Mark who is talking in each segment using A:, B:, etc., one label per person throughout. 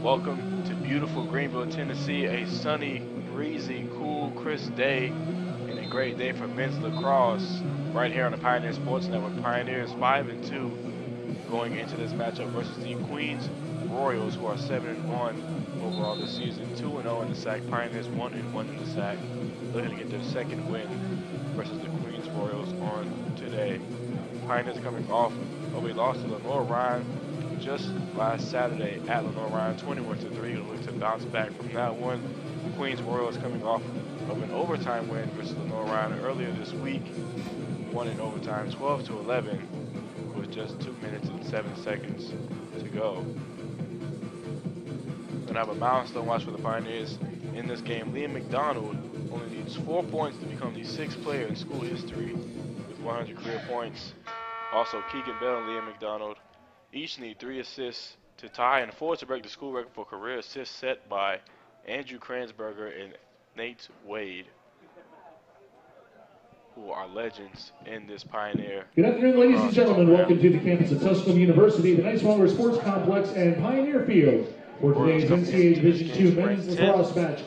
A: Welcome to beautiful Greenville, Tennessee. A sunny, breezy, cool, crisp day, and a great day for men's lacrosse right here on the Pioneer Sports Network. Pioneers 5-2 going into this matchup versus the Queens Royals, who are 7-1 overall this season, 2-0 in the SAC. Pioneers 1-1 in the SAC, looking to get their second win versus the Queens Royals on today. Pioneers coming off of a loss to Lenore Ryan just last Saturday at Lenore Ryan, 21-3. Look to bounce back from that one. Queens Royals coming off of an overtime win versus Lenore Ryan earlier this week, won in overtime, 12-11, with just 2 minutes and 7 seconds to go. Gonna have a milestone watch for the Pioneers in this game. Liam McDonald only needs 4 points to become the 6th player in school history with 100 career points. Also, Keegan Bell and Liam McDonald each need 3 assists to tie and 4 to break the school record for career assists set by Andrew Kransberger and Nate Wade, who are legends in this Pioneer.
B: Good afternoon, ladies and gentlemen. Welcome to the campus of Tusculum University, the Nice Longer Sports Complex and Pioneer Field for today's NCAA Division II men's lacrosse match.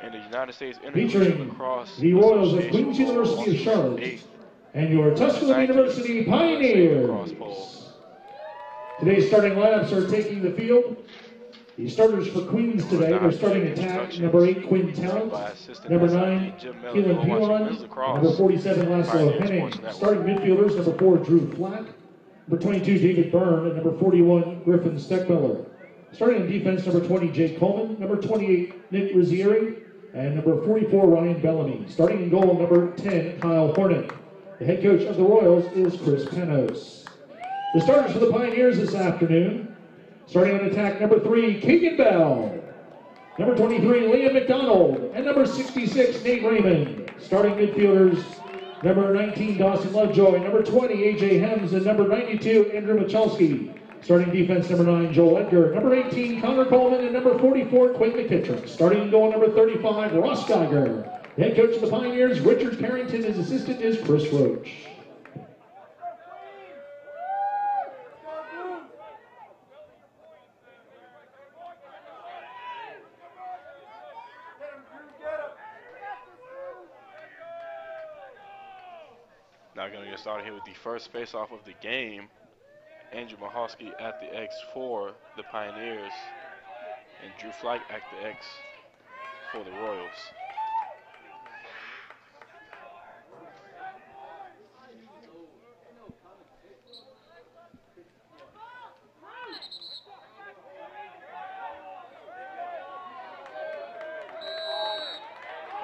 A: In the United States
B: featuring
A: Lacrosse
B: the Royals of Queens University of Charlotte and your Tusculum University Pioneers. Today's starting lineups are taking the field. The starters for Queens today, they're starting attack number 8, Quinn Talent, number 9, Keelan Pilon, number 47, Laszlo Henning. Starting midfielders, number 4, Drew Flack, number 22, David Byrne, and number 41, Griffin Steckmiller. Starting in defense, number 20, Jake Coleman, number 28, Nick Rizzieri, and number 44, Ryan Bellamy. Starting in goal, number 10, Kyle Hornick. The head coach of the Royals is Chris Panos. The starters for the Pioneers this afternoon, starting on attack, number 3, Keegan Bell, number 23, Liam McDonald, and number 66, Nate Raymond. Starting midfielders, number 19, Dawson Lovejoy, number 20, AJ Hems, and number 92, Andrew Michalski. Starting defense, number 9, Joel Edgar, number 18, Connor Coleman, and number 44, Quinn McKittrick. Starting in goal, number 35, Ross Geiger. The head coach of the Pioneers, Richard Carrington. His assistant is Chris Roach.
A: Now going to get started here with the first face-off of the game. Andrew Michalski at the X for the Pioneers, and Drew Flack at the X for the Royals.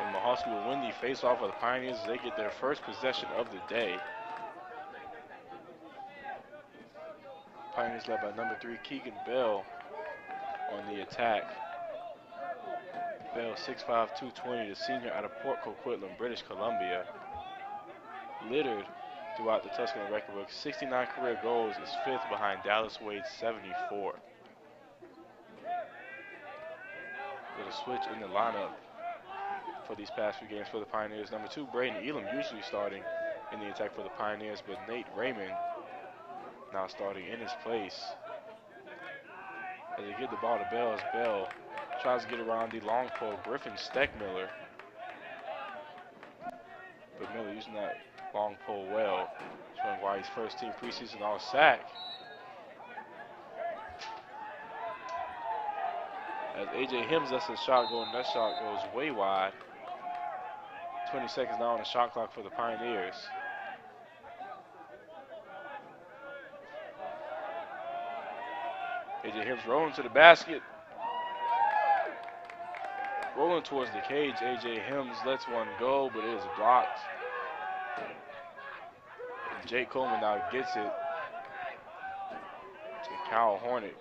A: And Michalski will win the face-off of the Pioneers as they get their first possession of the day. Pioneers led by number 3, Keegan Bell on the attack. Bell, 6'5", 220, the senior out of Port Coquitlam, British Columbia. Littered throughout the Tusculum record book, 69 career goals, is 5th behind Dallas Wade's 74. With a switch in the lineup for these past few games for the Pioneers. Number 2, Braden Elam, usually starting in the attack for the Pioneers, but Nate Raymond now starting in his place. As they give the ball to Bell, as Bell tries to get around the long pole, Griffin Steckmiller. But Miller using that long pole well, showing why he's first team preseason All-SAC. As AJ Hems lets his shot go, and that shot goes way wide. 20 seconds now on the shot clock for the Pioneers. AJ Hems rolling to the basket. Rolling towards the cage. AJ Hems lets one go, but it is blocked. And Jake Coleman now gets it to Kyle Hornick.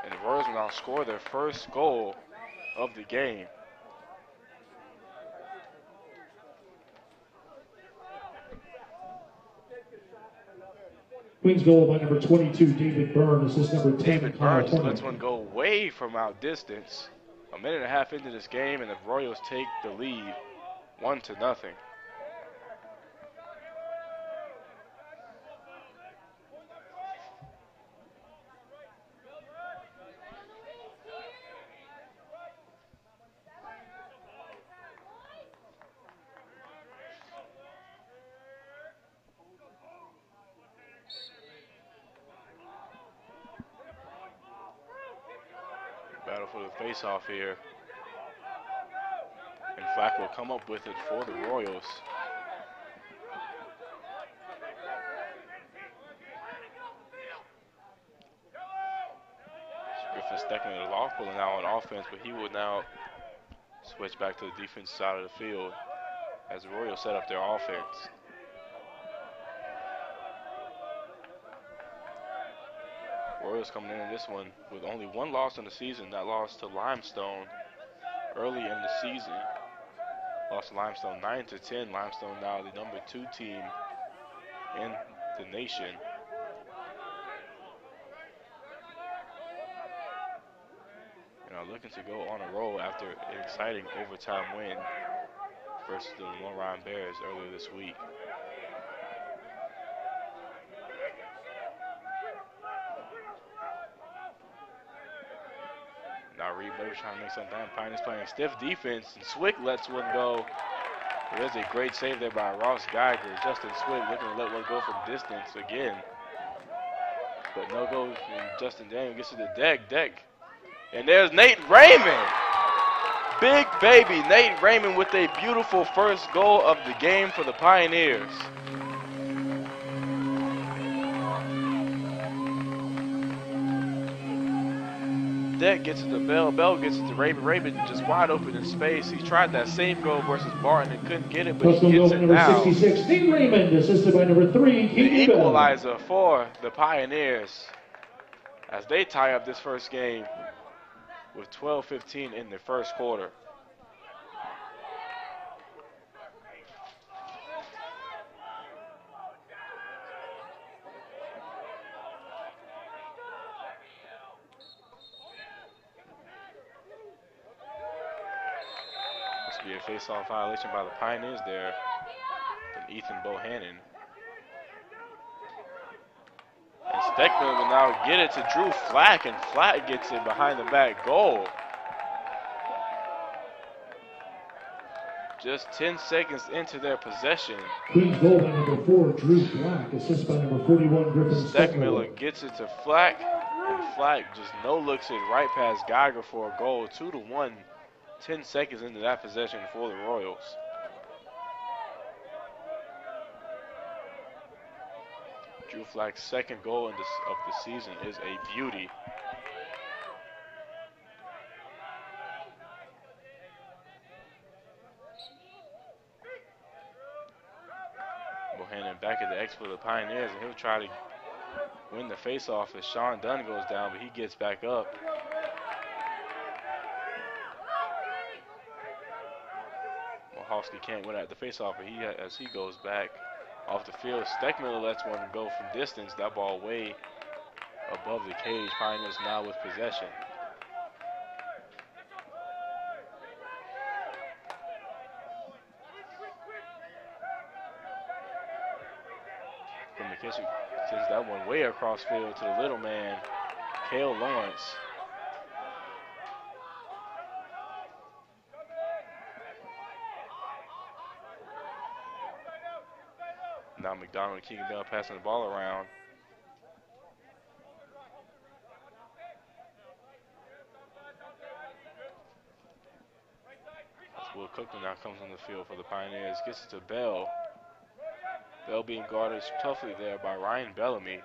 A: And the Royals will now score their first goal of the game.
B: Queens goal by number 22, David Byrne. This is number 10,
A: David Byrne lets one go way from out distance. A minute and a half into this game, and the Royals take the lead 1-0. up for the face-off here. And Flack will come up with it for the Royals. Griffin Steckman is off pulling out on offense, but he will now switch back to the defense side of the field as the Royals set up their offense. Royals coming in this one with only one loss in the season. That loss to Limestone early in the season. Lost to Limestone 9-10. Limestone now the number 2 team in the nation. And are looking to go on a roll after an exciting overtime win versus the Lorraine Bears earlier this week. Now Reed Murray trying to make something happen. Pioneers playing stiff defense, and Swick lets one go. There's a great save there by Ross Geiger. Justin Swick looking to let one go from distance again. But no go, and Justin Daniel gets to the deck. And there's Nate Raymond. Big baby Nate Raymond with a beautiful first goal of the game for the Pioneers. Deck gets it to Bell. Bell gets it to Raymond. Raymond just wide open in space. He tried that same goal versus Barton and couldn't get it, but he gets it
B: number
A: now.
B: 66, Nate Raymond, assisted by number 3,
A: The equalizer for the Pioneers as they tie up this first game with 12:15 in the first quarter. This will be a face-off violation by the Pioneers there from Ethan Bohannon. And Steckman will now get it to Drew Flack, and Flack gets it behind the back goal. Just 10 seconds into their possession.
B: Queens goal by number 4, Drew Flack, assist by number 41, Griffin
A: Steckmiller gets it to Flack, and Flack just no-looks it right past Geiger for a goal. 2-1, 10 seconds into that possession for the Royals. Drew Flack's second goal of the season is a beauty. Bohannon back at the X for the Pioneers, and he'll try to win the faceoff as Sean Dunn goes down, but he gets back up. Mahowski can't win at the faceoff, but as he goes back off the field, Steckmiller lets one go from distance. That ball way above the cage. Pioneers now with possession. From McKissick sends that one way across field to the little man, Cale Lawrence. Now McDonald and Keegan Bell passing the ball around. That's Will Cookman now comes on the field for the Pioneers. Gets it to Bell. Bell being guarded toughly there by Ryan Bellamy.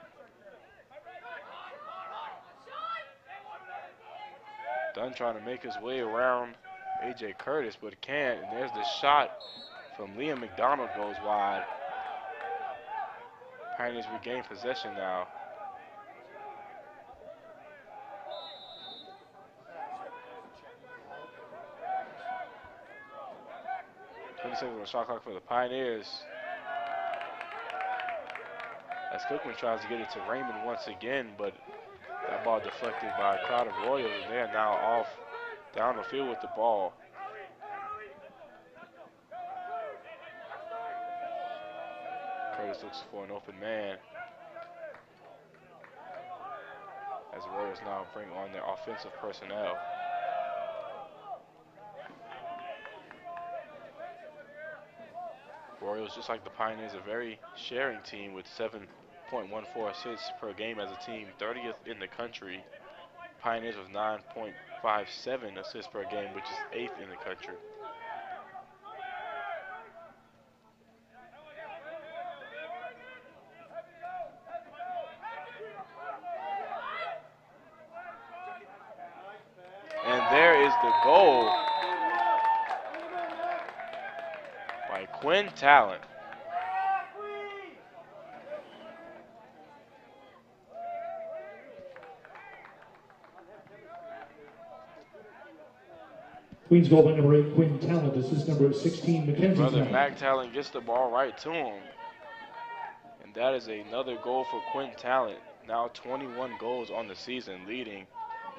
A: Dunn trying to make his way around A.J. Curtis, but can't. And there's the shot from Liam McDonald, goes wide. Pioneers regain possession now. On the shot clock for the Pioneers. As Cookman tries to get it to Raymond once again, but that ball deflected by a crowd of Royals, and they are now off down the field with the ball. Curtis looks for an open man as the Royals now bring on their offensive personnel. Royals, just like the Pioneers, a very sharing team with 7.14 assists per game as a team, 30th in the country Pioneers with 9.57 assists per game, which is 8th in the country. And there is the goal by Quinn Talent.
B: Queens goal by number 8, Quinn Talent. Assist number 16, Mackenzie
A: Brother
B: Talent.
A: Mac Talent gets the ball right to him. And that is another goal for Quinn Talent. Now 21 goals on the season, leading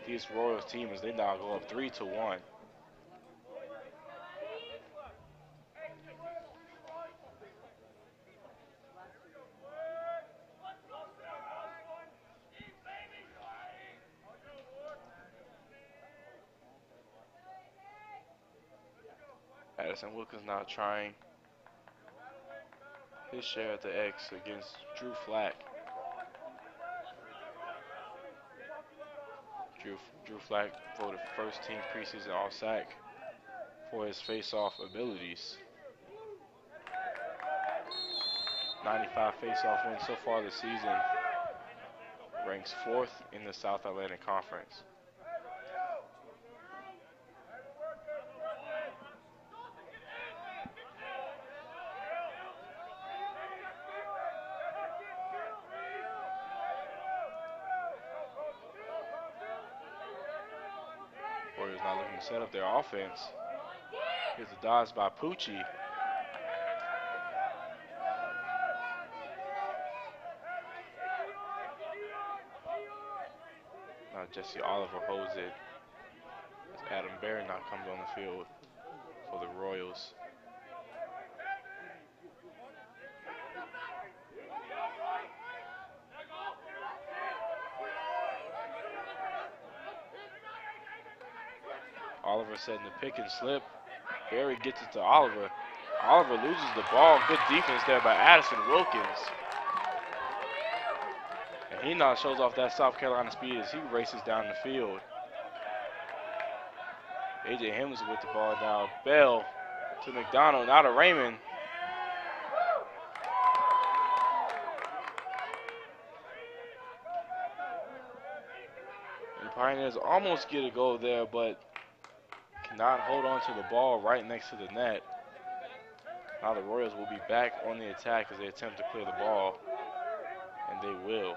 A: these Royals team as they now go up 3-1. Addison Wilkins now trying his share at the X against Drew Flack. Drew Flack voted first team preseason All-SAC for his face-off abilities. 95 face-off wins so far this season. Ranks 4th in the South Atlantic Conference. Warriors now looking to set up their offense. Here's a dodge by Pucci. Now Jesse Oliver holds it as Adam Barry now comes on the field for the Royals. Oliver setting the pick and slip. Barry gets it to Oliver. Oliver loses the ball. Good defense there by Addison Wilkins. And he now shows off that South Carolina speed as he races down the field. A.J. Hemmings with the ball now. Bell to McDonald, now to Raymond. And the Pioneers almost get a goal there, but cannot hold on to the ball right next to the net. Now the Royals will be back on the attack as they attempt to clear the ball, and they will.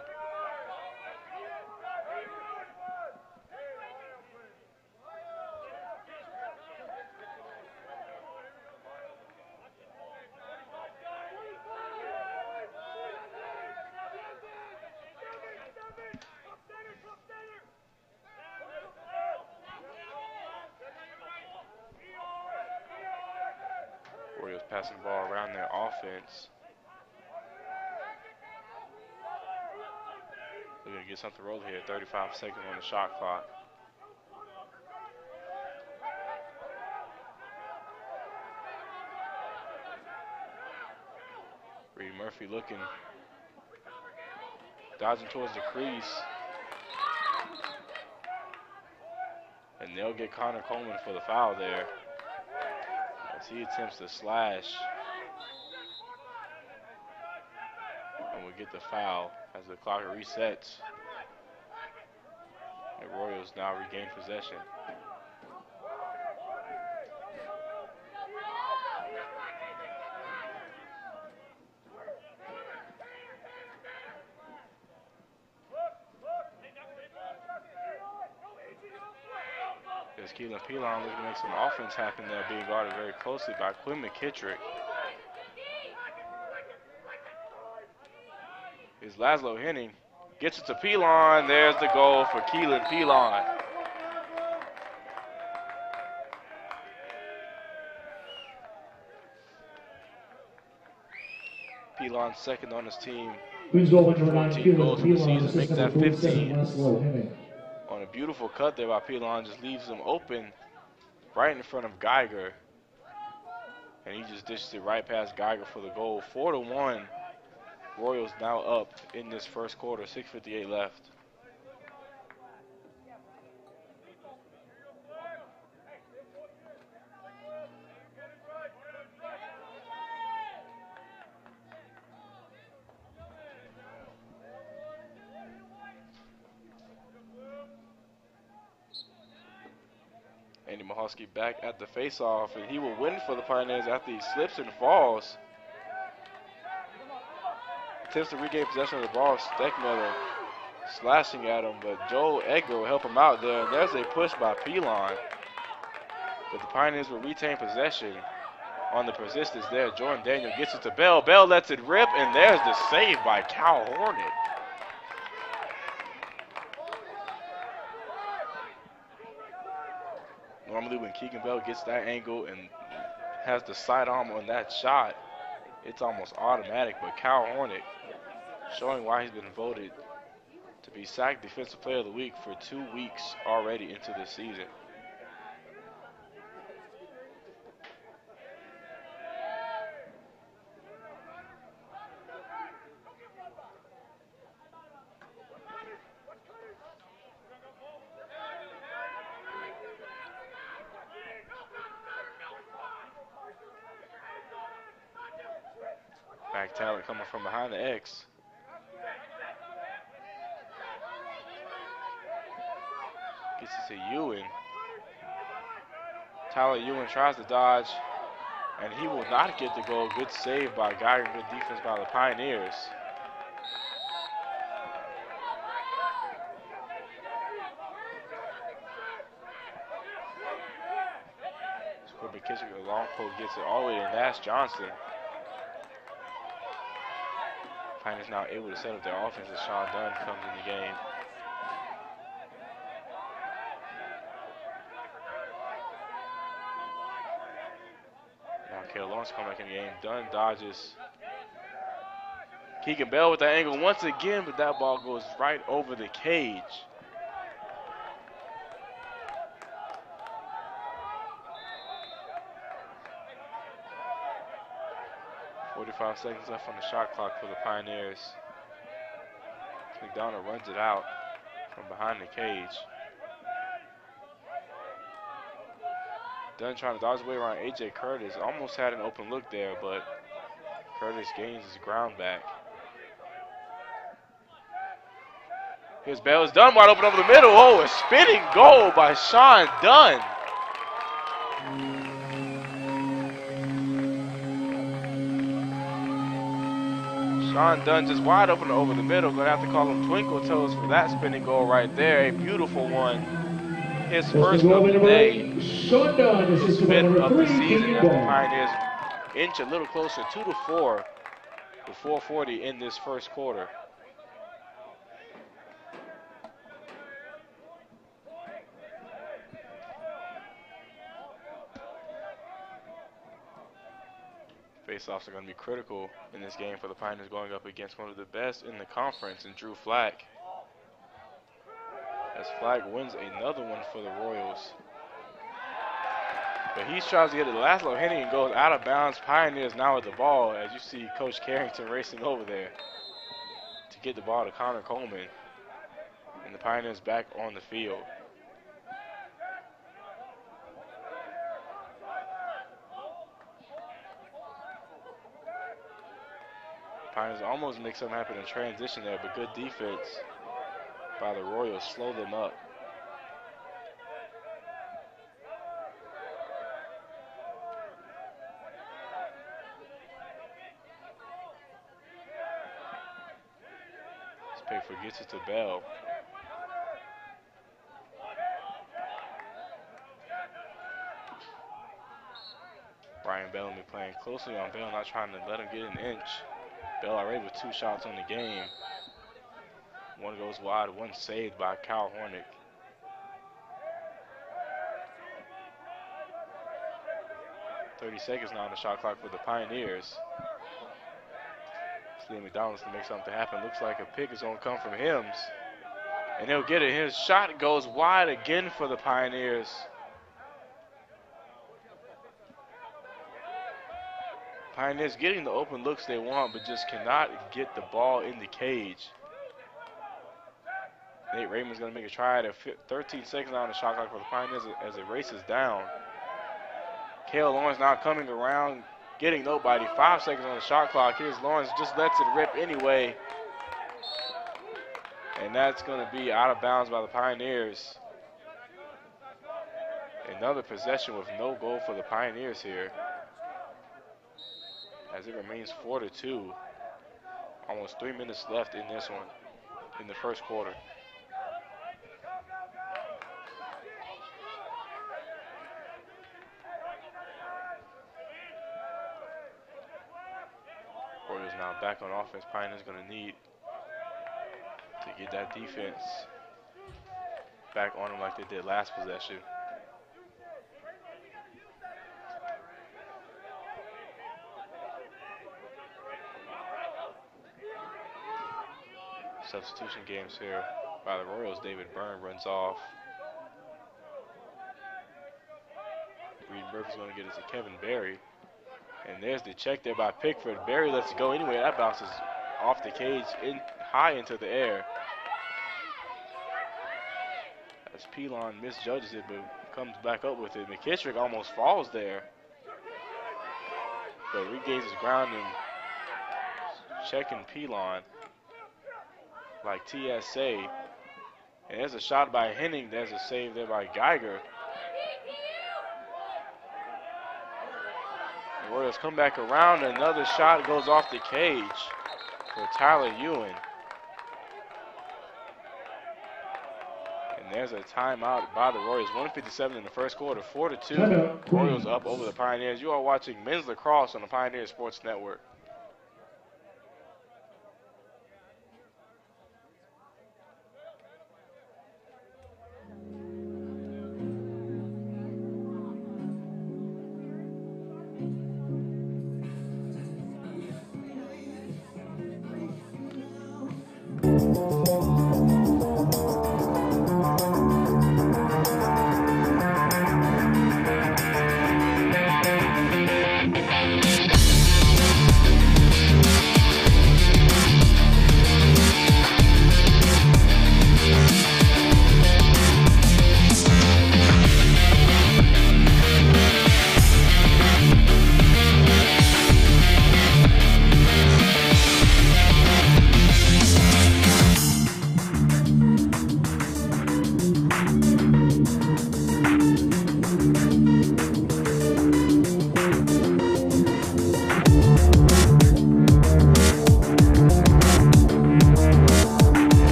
A: Warriors passing the ball around their offense. They're going to get something rolling here. 35 seconds on the shot clock. Reed Murphy looking, dodging towards the crease. And they'll get Connor Coleman for the foul there as he attempts to slash. And we'll get the foul as the clock resets. The Royals now regain possession. There's Keelan Pilon looking to make some offense happen there, being guarded very closely by Quinn McKittrick. Here's Laszlo Henning. Gets it to Pilon. There's the goal for Keelan Pilon. Pilon second on his team. 14 goals in the season, make that 15. On a beautiful cut there by Pilon, just leaves him open right in front of Geiger. And he just dishes it right past Geiger for the goal. 4-1. Royals now up in this first quarter, 6:58 left. Andy Mahalski back at the face-off, and he will win for the Pioneers after he slips and falls. Attempts to regain possession of the ball. Steckmiller slashing at him, but Joel Edgar will help him out there. And there's a push by Pilon. But the Pioneers will retain possession on the persistence there. Jordan Daniel gets it to Bell. Bell lets it rip, and there's the save by Cal Hornet. Normally when Keegan Bell gets that angle and has the sidearm on that shot, it's almost automatic. But Cal Hornet showing why he's been voted to be SAC Defensive Player of the Week for 2 weeks already into the season. Back talent coming from behind the X. Gets it to Ewan. Tyler Ewan tries to dodge, and he will not get the goal. Good save by Geiger, good defense by the Pioneers. Corbin Kitchen, the long pole gets it all the way to Nash Johnson. Pioneers now able to set up their offense as Sean Dunn comes in the game. Now Caleb Lawrence coming back in the game. Dunn dodges. Keegan Bell with that angle once again, but that ball goes right over the cage. .45 seconds left on the shot clock for the Pioneers. McDonald runs it out from behind the cage. Dunn trying to dodge his way around A.J. Curtis. Almost had an open look there, but Curtis gains his ground back. Here's Bell. It's Dunn wide open over the middle. Oh, a spinning goal by Sean Dunn. Sean Dunn just wide open over the middle. Gonna have to call him Twinkle Toes for that spinning goal right there. A beautiful one. His first of the day.
B: Sean Dunn is
A: fifth of the season as the Pioneers inch a little closer, 2-4 with 4:40 in this first quarter. Faceoffs are going to be critical in this game for the Pioneers, going up against one of the best in the conference in Drew Flack. As Flack wins another one for the Royals. But he tries to get it the last little hitting and goes out of bounds. Pioneers now with the ball, as you see Coach Carrington racing over there to get the ball to Connor Coleman. And the Pioneers back on the field. Pioneers almost make something happen in transition there, but good defense by the Royals slow them up. Pickford gets it to Bell. Brian Bellamy playing closely on Bell, not trying to let him get an inch. Bell already with 2 shots on the game. One goes wide, one saved by Cal Hornick. .30 seconds now on the shot clock for the Pioneers. Lee McDonald's to make something happen. Looks like a pick is going to come from Hims. And he'll get it. His shot goes wide again for the Pioneers. Pioneers getting the open looks they want, but just cannot get the ball in the cage. Nate Raymond's going to make a try at 13 seconds on the shot clock for the Pioneers as it races down. Cale Lawrence now coming around, getting nobody. 5 seconds on the shot clock. Here's Lawrence, just lets it rip anyway. And that's going to be out of bounds by the Pioneers. Another possession with no goal for the Pioneers here, as it remains 4-2. Almost 3 minutes left in this one, in the first quarter. Warriors now back on offense. Pioneers going to need to get that defense back on them like they did last possession. Substitution games here by the Royals. David Byrne runs off. Reed Murphy's going to get it to Kevin Berry. And there's the check there by Pickford. Berry lets it go anyway. That bounces off the cage high into the air. As Pilon misjudges it, but comes back up with it. McKittrick almost falls there, but regains his ground and checking Pilon like TSA. And there's a shot by Henning. There's a save there by Geiger. The Royals come back around. Another shot goes off the cage for Tyler Ewan. And there's a timeout by the Royals. 1:57 in the first quarter, 4-2. Royals up over the Pioneers. You are watching men's lacrosse on the Pioneer Sports Network.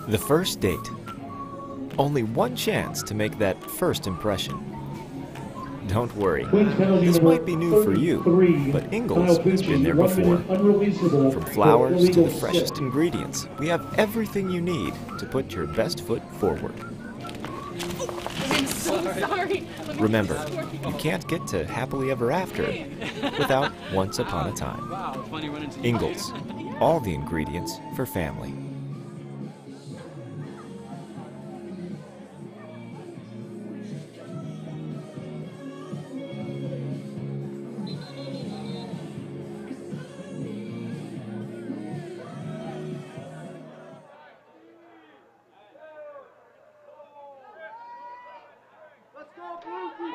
C: The first date. Only one chance to make that first impression. Don't worry, this might be new for you, but Ingalls has been there before. From flowers to the freshest ingredients, we have everything you need to put your best foot forward.
D: I'm so sorry.
C: Remember, you can't get to happily ever after without once upon a time. Ingalls, all the ingredients for family.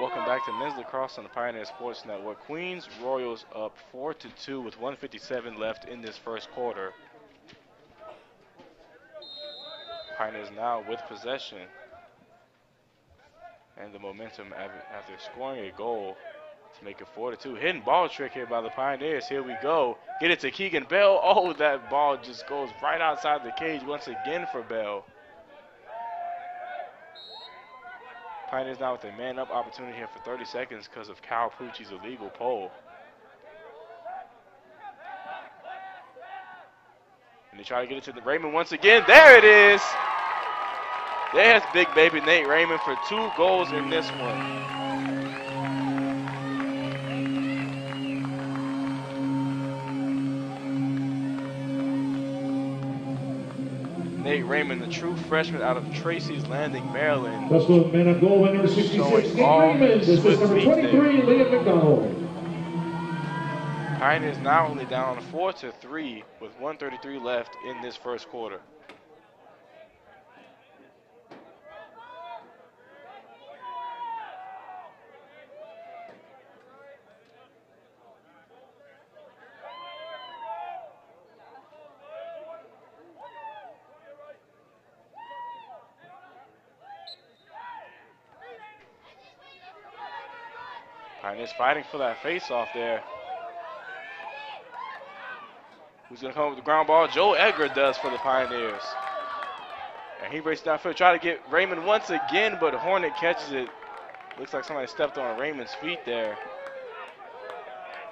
A: Welcome back to men's lacrosse on the Pioneer Sports Network. Queens Royals up 4-2 with 1:57 left in this first quarter. Pioneers now with possession and the momentum after scoring a goal to make it 4-2. Hidden ball trick here by the Pioneers. Here we go. Get it to Keegan Bell. Oh, that ball just goes right outside the cage once again for Bell. Pioneers now with a man-up opportunity here for 30 seconds because of Kyle Pucci's illegal pole. And they try to get it to Raymond once again. There it is! There's big baby Nate Raymond for 2 goals in this one. Nate Raymond, the true freshman out of Tracy's Landing, Maryland.
B: Tusculum man of goal by number 66, Nate Raymond. This is number 23, Liam McDonald.
A: Pioneers now only down 4-3 with 1:33 left in this first quarter. Pioneers fighting for that face-off there. Who's going to come up with the ground ball? Joe Edgar does for the Pioneers. And he races downfield, try to get Raymond once again, but Hornet catches it. Looks like somebody stepped on Raymond's feet there.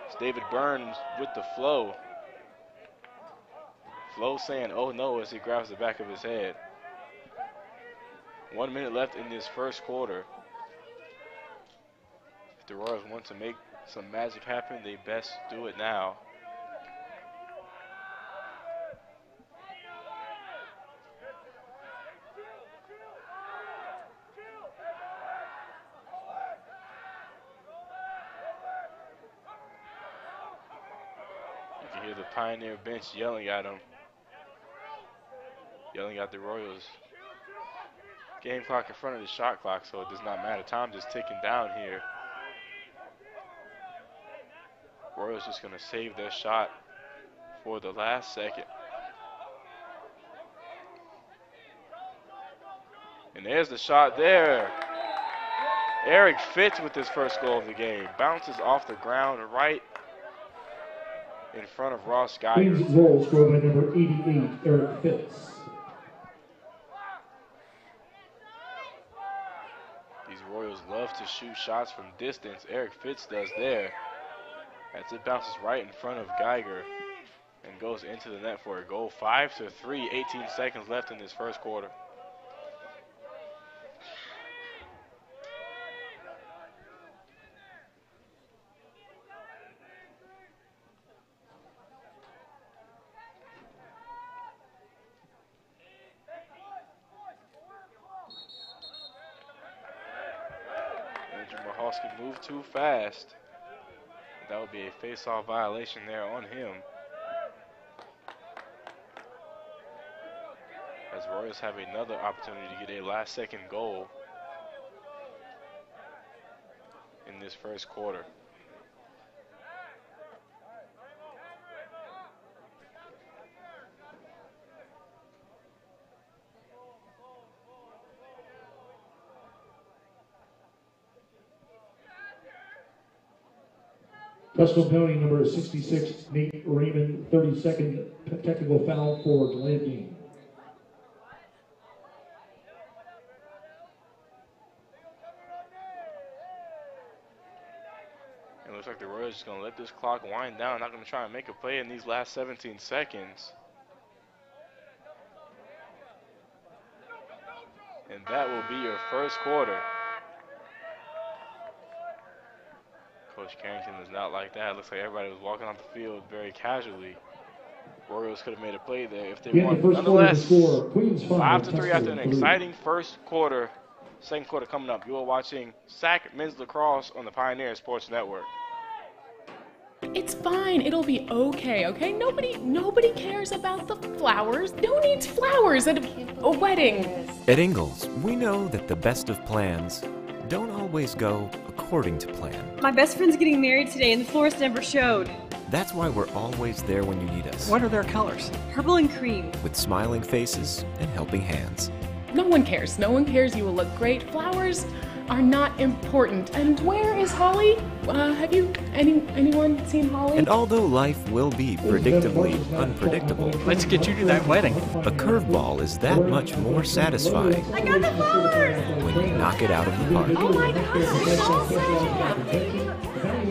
A: It's David Burns with the flow. Flo saying, oh no, as he grabs the back of his head. 1 minute left in this first quarter. If the Royals want to make some magic happen, they best do it now. You can hear the Pioneer bench yelling at him. Yelling at the Royals. Game clock in front of the shot clock, so it does not matter. Time just ticking down here. Royals just going to save their shot for the last second. And there's the shot there. Eric Fitz with his first goal of the game. Bounces off the ground right in front of Ross Geiger.
B: Queens goal scored by number 88, Eric Fitz.
A: These Royals love to shoot shots from distance. Eric Fitz does there. As it bounces right in front of Geiger and goes into the net for a goal. 5-3, 18 seconds left in this first quarter. Andrew Mahalski moved too fast. That would be a face-off violation there on him. As Royals have another opportunity to get a last-second goal in this first quarter.
B: Tusculum penalty number 66, Nate Raymond, 32nd technical foul for delay of game.
A: It looks like the Royals are just going to let this clock wind down. Not going to try and make a play in these last 17 seconds. And that will be your first quarter. Coach Carrington is not like that. Looks like everybody was walking off the field very casually. Royals could have made a play there if they wanted. Nonetheless, 5-3 after an exciting first quarter. Second quarter coming up. You are watching SAC Men's Lacrosse on the Pioneer Sports Network.
D: It's fine. It'll be okay, okay? Nobody cares about the flowers. Who needs flowers at a wedding?
C: At Ingalls, we know that the best of plans don't always go according to plan.
E: My best friend's getting married today and the florist never showed.
C: That's why we're always there when you need us.
F: What are their colors?
E: Purple and cream.
C: With smiling faces and helping hands.
D: No one cares. No one cares. You will look great. Flowers are not important. And where is Holly? Have you anyone seen Holly?
C: And although life will be predictably unpredictable,
F: Let's get you to that wedding.
C: a curveball is that much more satisfying
E: I got the flowers!
C: when you knock it out of the park.
D: Oh my God!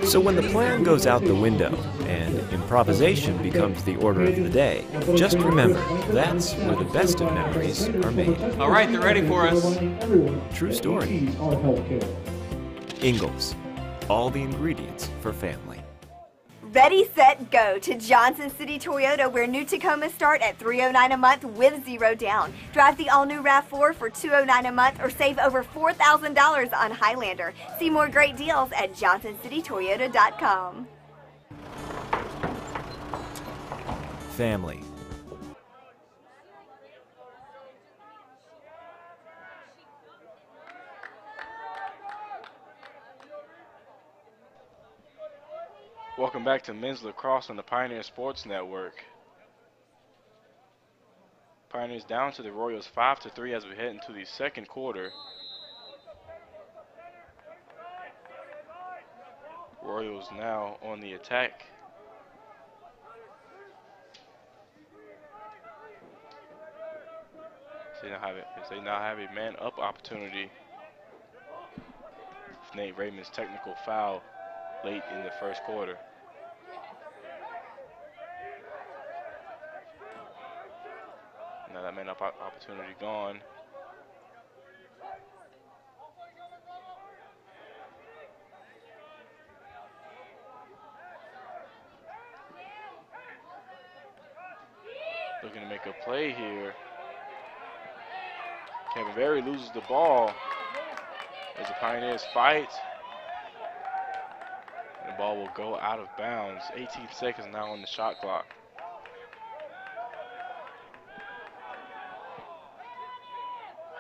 C: So when the plan goes out the window and improvisation becomes the order of the day, just remember, that's where the best of memories are made.
F: All right, they're ready for us.
C: True story. Ingalls, all the ingredients for family.
G: Ready, set, go to Johnson City Toyota, where new Tacomas start at $309 a month with 0 down. Drive the all-new RAV4 for $209 a month or save over $4,000 on Highlander. See more great deals at johnsoncitytoyota.com.
C: Family.
A: Welcome back to Men's Lacrosse on the Pioneer Sports Network. Pioneers down to the Royals 5-3 as we head into the second quarter. Royals now on the attack. They now have a man-up opportunity. Nate Raymond's technical foul late in the first quarter. Now that man-up opportunity gone. Looking to make a play here. Kevin Berry loses the ball as the Pioneers fight. The ball will go out of bounds. 18 seconds now on the shot clock.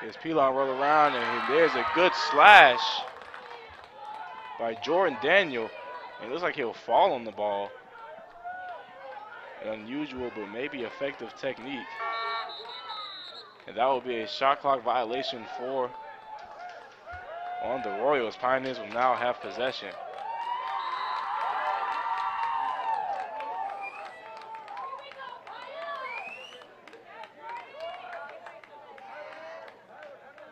A: Here's Pilon roll around, and there's a good slash by Jordan Daniel. It looks like he'll fall on the ball. An unusual but maybe effective technique. And that will be a shot clock violation on the Royals. Pioneers will now have possession.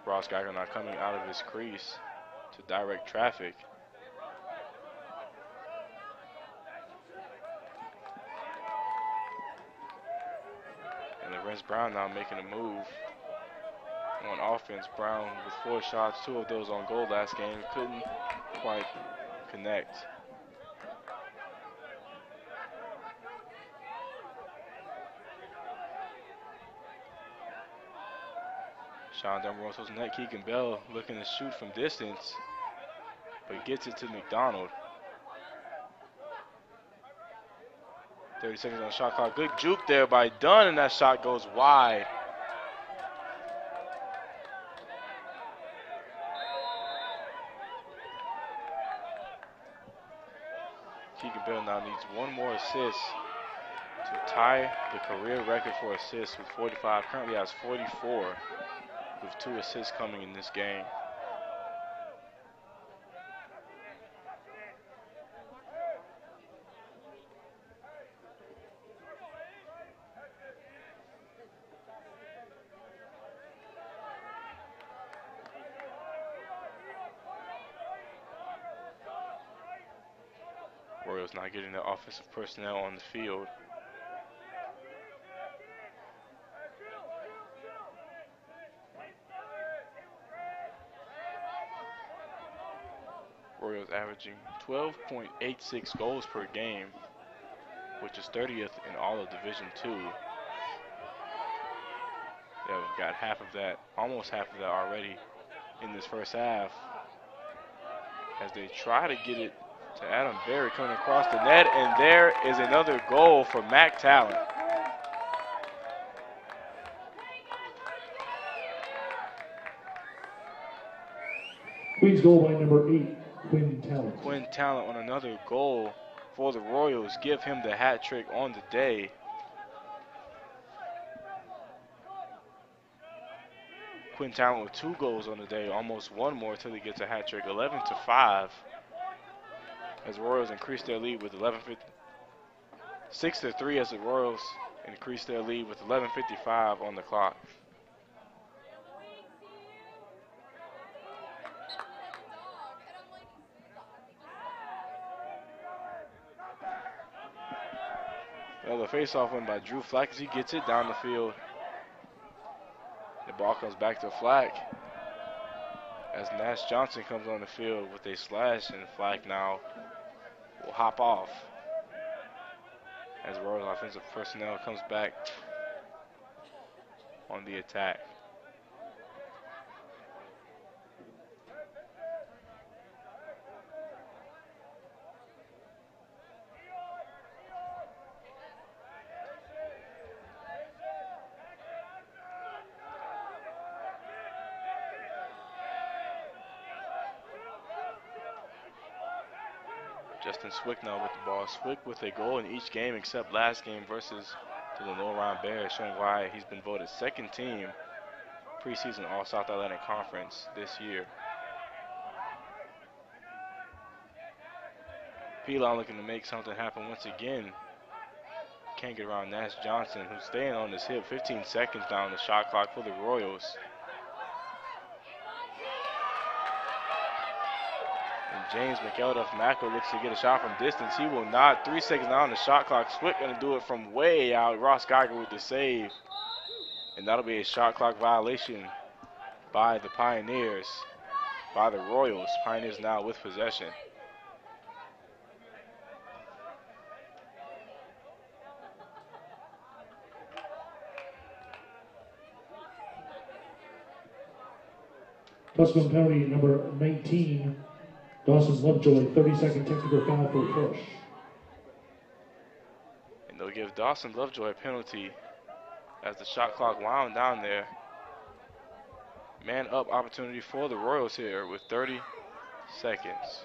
A: Ross Geiger not coming out of his crease to direct traffic. And Lorenz Brown now making a move on offense. Brown with 4 shots, 2 of those on goal last game. Couldn't quite connect. Sean Dumbarosa's net. Keegan Bell looking to shoot from distance, but gets it to McDonald. 30 seconds on the shot clock. Good juke there by Dunn, and that shot goes wide. Keegan Bell now needs 1 more assist to tie the career record for assists with 45. Currently has 44. With 2 assists coming in this game. Royals not getting their offensive personnel on the field. Royals averaging 12.86 goals per game, which is 30th in all of Division II. They've got half of that, almost half of that already in this first half, as they try to get it to Adam Berry coming across the net, and there is another goal for Mac Talent.
B: Queen's goal by number 8. Quinn Talent.
A: Quinn Talent on another goal for the Royals. Give him the hat trick on the day. Quinn Talent with 2 goals on the day, almost 1 more till he gets a hat trick. 11-5 as the Royals increase their lead with 11:50. 6-3 as the Royals increase their lead with 11:55 on the clock. Another face-off win by Drew Flack as he gets it down the field. The ball comes back to Flack as Nash Johnson comes on the field with a slash, and Flack now will hop off as Royals offensive personnel comes back on the attack. Justin Swick now with the ball. Swick with a goal in each game except last game versus the Lenore Ryan Bears, showing why he's been voted 2nd team preseason All-South Atlantic Conference this year. Pelon looking to make something happen once again. Can't get around Nash Johnson, who's staying on his hip. 15 seconds down the shot clock for the Royals. And James McElduff-Macko looks to get a shot from distance. He will not. 3 seconds down the shot clock. Swick going to do it from way out. Ross Geiger with the save. And that'll be a shot clock violation by the Pioneers, by the Royals. Pioneers now with possession.
B: Tusculum penalty number 19, Dawson Lovejoy, 30-second technical foul for a push.
A: And they'll give Dawson Lovejoy a penalty as the shot clock wound down there. Man up opportunity for the Royals here with 30 seconds.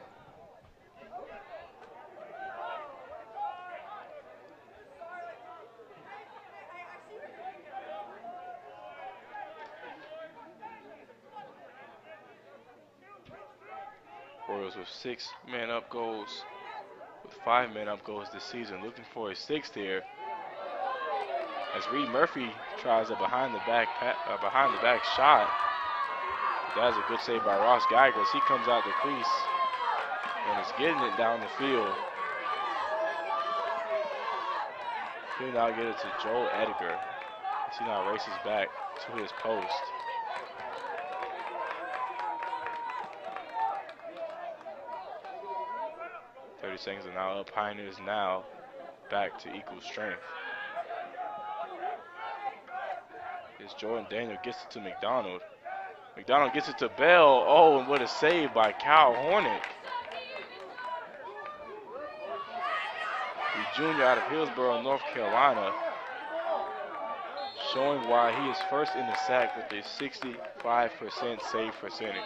A: Royals with 6 man up goals, with 5 man up goals this season, looking for a 6th here. As Reed Murphy tries a behind the back shot. That's a good save by Ross Geiger as he comes out the crease and is getting it down the field. He'll now get it to Joel Edgar as he now races back to his post. Seconds are now up. Pioneers now back to equal strength. As Jordan Daniel gets it to McDonald. McDonald gets it to Bell. Oh, and what a save by Cal Hornick. The junior out of Hillsborough, North Carolina, showing why he is first in the sack with a 65% save percentage.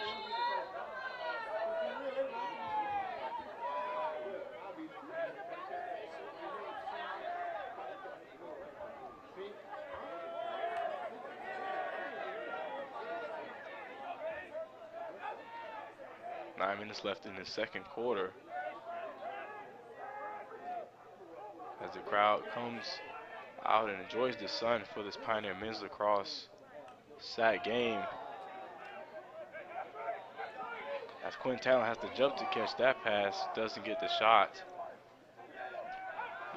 A: Left in the second quarter as the crowd comes out and enjoys the sun for this Pioneer men's lacrosse sack game. As Quinn Talon has to jump to catch that pass, doesn't get the shot.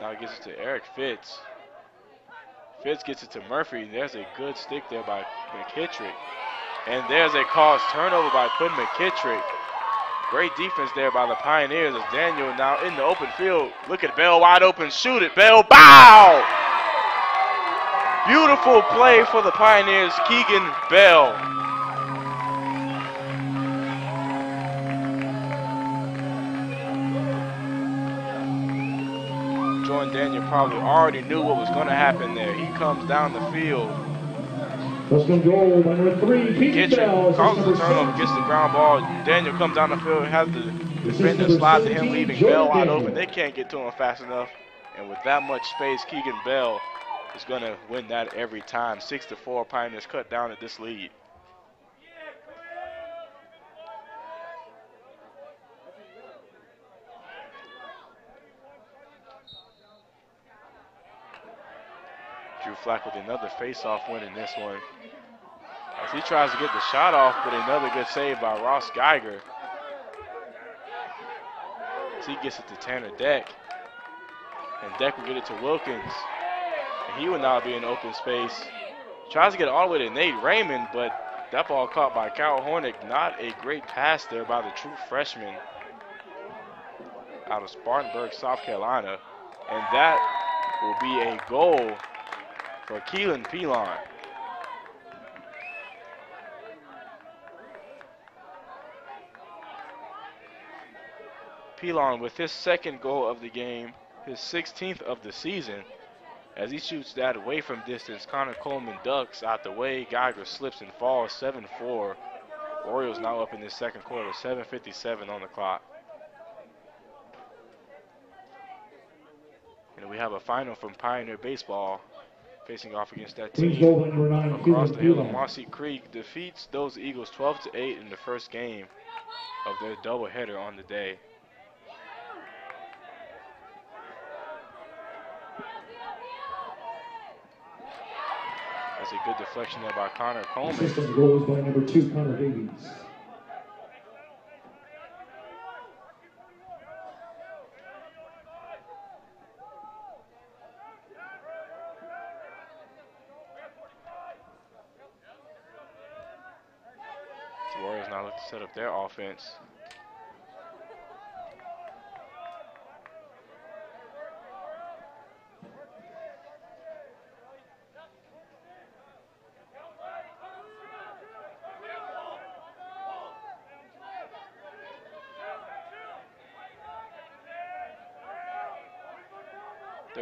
A: Now he gets it to Eric Fitz. Fitz gets it to Murphy. There's a good stick there by McKittrick. And there's a caused turnover by Quinn McKittrick. Great defense there by the Pioneers as Daniel now in the open field. Look at Bell wide open, shoot it, Bell, bow! Beautiful play for the Pioneers, Keegan Bell. Jordan Daniel probably already knew what was going to happen there. He comes down the field.
B: Goal, number 3, Keegan Bell.
A: Causes the turnover, gets the ground ball. Daniel comes down the field, has the defender slide to him, leaving Bell wide open. They can't get to him fast enough. And with that much space, Keegan Bell is going to win that every time. 6-4, Pioneers cut down at this lead. Drew Flack with another face-off win in this one. As he tries to get the shot off, but another good save by Ross Geiger. As he gets it to Tanner Deck. And Deck will get it to Wilkins. And he will now be in open space. Tries to get it all the way to Nate Raymond, but that ball caught by Cal Hornick. Not a great pass there by the true freshman out of Spartanburg, South Carolina. And that will be a goal for Keelan Pelon. Pelon with his second goal of the game, his 16th of the season, as he shoots that away from distance. Connor Coleman ducks out the way. Geiger slips and falls. 7-4. Orioles now up in this second quarter. 7:57 on the clock. And we have a final from Pioneer Baseball facing off against that team across the hill of Marcy Creek. Defeats those Eagles 12-8 in the first game of their doubleheader on the day. That's a good deflection there by Connor Coleman.
B: Assistant goal is by number 2, Connor Davies.
A: The Warriors now look to set up their offense.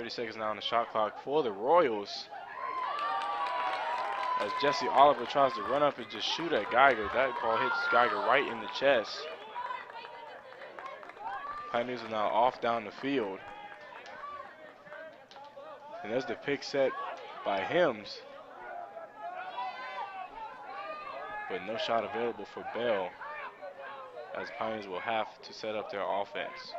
A: Seconds now on the shot clock for the Royals. As Jesse Oliver tries to run up and just shoot at Geiger. That ball hits Geiger right in the chest. Pioneers are now off down the field. And there's the pick set by Hims. But no shot available for Bell, as Pioneers will have to set up their offense.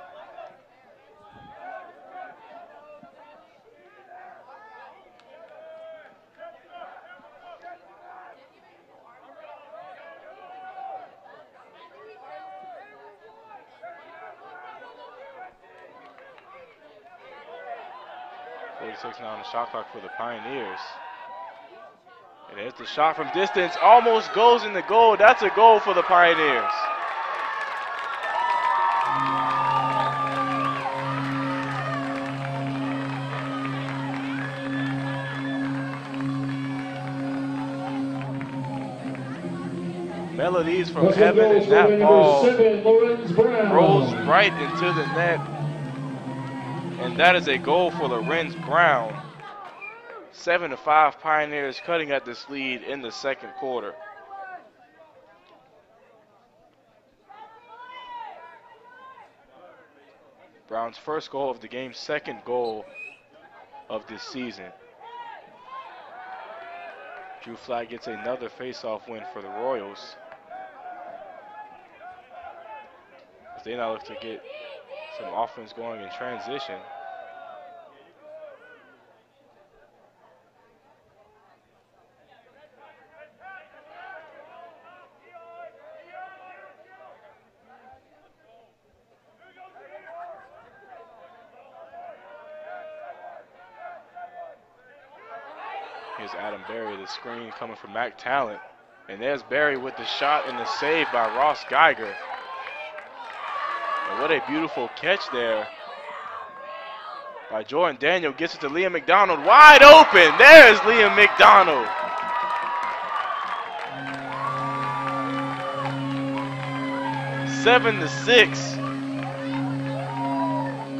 A: Now on the shot clock for the Pioneers. And there's the shot from distance, almost goes in the goal. That's a goal for the Pioneers. Melodies from heaven, and that ball rolls right into the net. And that is a goal for Lorenz Brown. 7-5 Pioneers cutting at this lead in the second quarter. Brown's first goal of the game, second goal of this season. Drew Flack gets another face-off win for the Royals, as they now look to get some offense going in transition. Here's Adam Berry, the screen coming from Mac Talent. And there's Berry with the shot and the save by Ross Geiger. And what a beautiful catch there by Jordan Daniel. Gets it to Liam McDonald, wide open. There's Liam McDonald. Seven to 6.